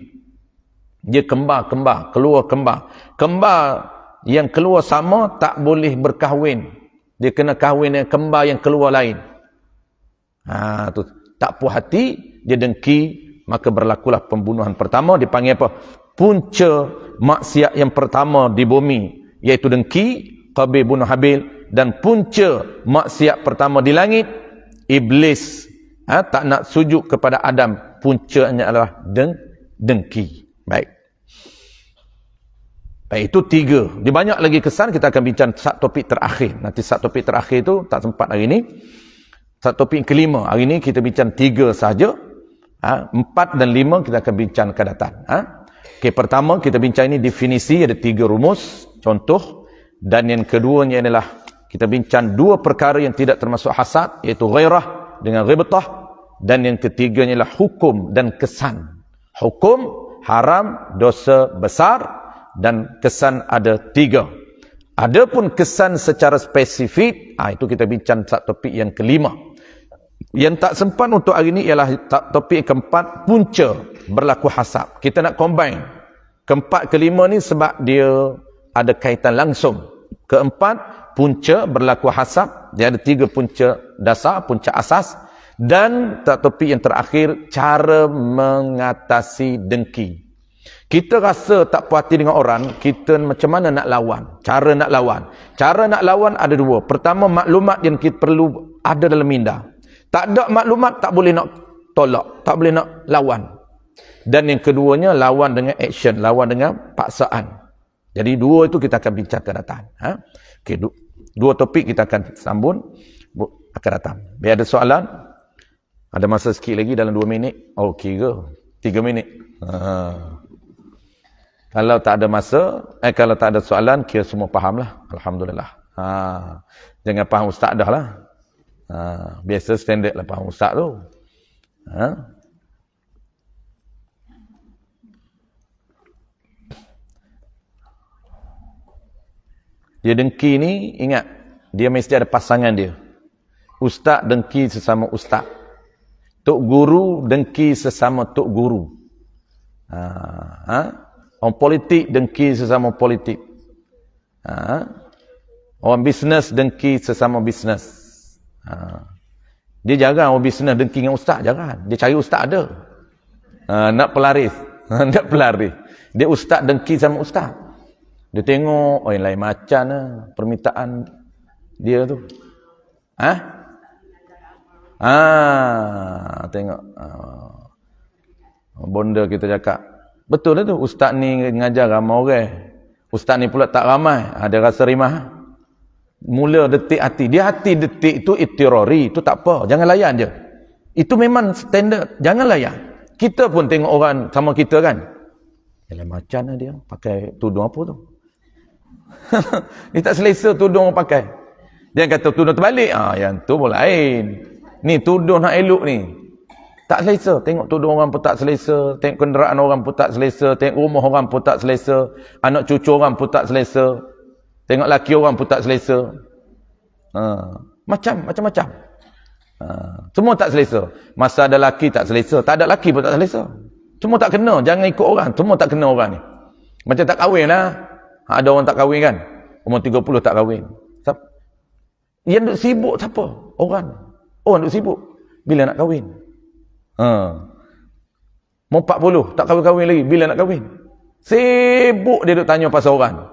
Dia kembar-kembar, keluar kembar. Kembar yang keluar sama tak boleh berkahwin. Dia kena kahwin dengan kembar yang keluar lain. Tu tak puas hati, dia dengki, maka berlakulah pembunuhan pertama. Dipanggil apa? Punca maksiat yang pertama di bumi, iaitu dengki. Qabil bunuh Habil. Dan punca maksiat pertama di langit, iblis tak nak sujud kepada Adam. Puncanya adalah dengki. Baik, itu 3. Dia banyak lagi kesan. Kita akan bincang satu topik terakhir. Nanti satu topik terakhir itu tak sempat hari ini. Satu topik kelima. Hari ini kita bincang 3 sahaja. 4 dan 5 kita akan bincang akan datang. Okey, pertama kita bincang ini definisi, ada 3 rumus, contoh. Dan yang keduanya adalah kita bincang 2 perkara yang tidak termasuk hasad, iaitu ghairah dengan ghibtah. Dan yang ketiganya adalah hukum dan kesan. Hukum, haram, dosa besar, dan kesan ada 3. Adapun kesan secara spesifik, itu kita bincang topik yang kelima. Yang tak sempat untuk hari ini ialah topik keempat, punca berlaku hasad. Kita nak combine keempat kelima ni sebab dia ada kaitan langsung. Keempat, punca berlaku hasad. Dia ada 3 punca dasar, punca asas. Dan topik yang terakhir, cara mengatasi dengki. Kita rasa tak puas hati dengan orang, kita macam mana nak lawan? Cara nak lawan. Cara nak lawan ada 2. Pertama, maklumat yang kita perlu ada dalam minda. Tak ada maklumat, tak boleh nak tolak, tak boleh nak lawan. Dan yang keduanya, lawan dengan action, lawan dengan paksaan. Jadi 2 itu kita akan bincangkan datang. Okey, 2 topik kita akan sambung akan datang. Biar ada soalan, ada masa sikit lagi dalam 2 minit. Okey ke? 3 minit. Kalau tak ada masa, kalau tak ada soalan, kira semua faham lah. Alhamdulillah. Jangan faham ustaz dah lah. Biasa standard lah faham ustaz tu. Dia dengki ni, ingat, dia mesti ada pasangan dia. Ustaz dengki sesama ustaz. Tok guru dengki sesama tok guru. Orang politik dengki sesama politik. Orang bisnes dengki sesama bisnes. Dia jarang orang bisnes dengki dengan ustaz, jarang. Dia cari ustaz ada. Nak pelaris. Nak pelaris. Dia ustaz dengki sama ustaz. Dia tengok, yang lain macam lah permintaan dia tu. Tengok. Bonda kita cakap, betul lah tu, ustaz ni ngajar ramai orang. Ustaz ni pula tak ramai, ada rasa rimah. Mula detik hati. Dia hati detik itu itirori, itu tak apa. Jangan layan je. Itu memang standard. Jangan layan. Kita pun tengok orang sama kita kan. Yalah macam lah dia. Pakai tudung apa tu? Dia tak selesa tudung orang pakai. Jangan kata tudung terbalik. Yang tu pun lain. Ni tudung nak elok ni. Tak selesa. Tengok tudung orang pun tak selesa. Tengok kenderaan orang pun tak selesa. Tengok rumah orang pun tak selesa. Anak cucu orang pun tak selesa. Tengok laki orang pun tak selesa. Macam-macam. Semua tak selesa. Masa ada laki tak selesa. Tak ada laki pun tak selesa. Semua tak kena. Jangan ikut orang. Semua tak kena orang ni. Macam tak kahwin lah. Ada orang tak kahwin kan. Umur 30 tak kahwin. Yang duk sibuk siapa? Orang. Orang duk sibuk. Bila nak kahwin? Mau 40. Tak kahwin-kahwin lagi. Bila nak kahwin? Sibuk dia duk tanya pasal orang.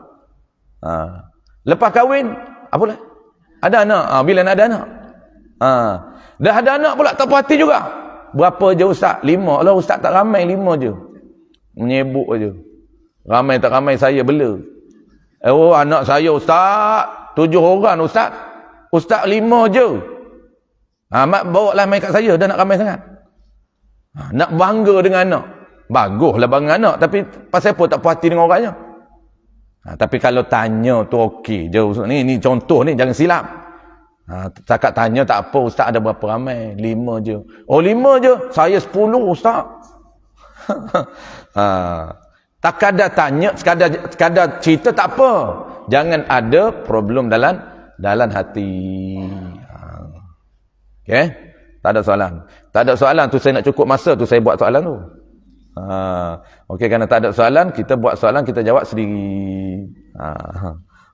Lepas kahwin, apalah? Ada anak. Bila nak ada anak? Dah ada anak pula tak puas hati juga. Berapa je ustaz? 5. Allah ustaz tak ramai 5 je. Menyebuk je. Ramai tak ramai saya bela. Anak saya ustaz 7 orang ustaz. Ustaz 5 je. Mak bawa lah mai kat saya, dah nak ramai sangat. Nak bangga dengan anak. Baguslah bangga anak, tapi pasal apa tak puas hati dengan orangnya? Tapi kalau tanya tu okey je. Ni contoh ni, jangan silap. Cakap tanya tak apa, ustaz ada berapa ramai? 5 je. 5 je? Saya 10 ustaz. Tak kadar tanya, sekadar cerita tak apa. Jangan ada problem dalam hati. Okey? Tak ada soalan. Tak ada soalan tu saya nak cukup masa tu saya buat soalan tu. Okey, kerana tak ada soalan, kita buat soalan, kita jawab sendiri.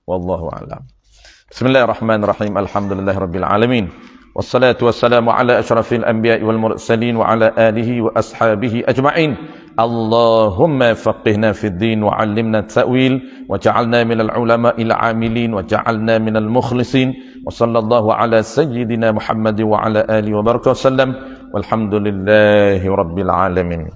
Wallahu a'lam. Bismillahirrahmanirrahim. Alhamdulillahirabbil alamin. Wassalatu wassalamu ala asyrafil anbiya'i wal mursalin wa ala alihi wa ashabihi ajma'in. Allahumma faqihna fid din wa 'allimna at-ta'wil wa ja'alna minal ulama'il 'amilin wa ja'alna minal mukhlisin wa sallallahu ala sayyidina Muhammad wa ala alihi wa barakatuh sallam walhamdulillahi rabbil alamin.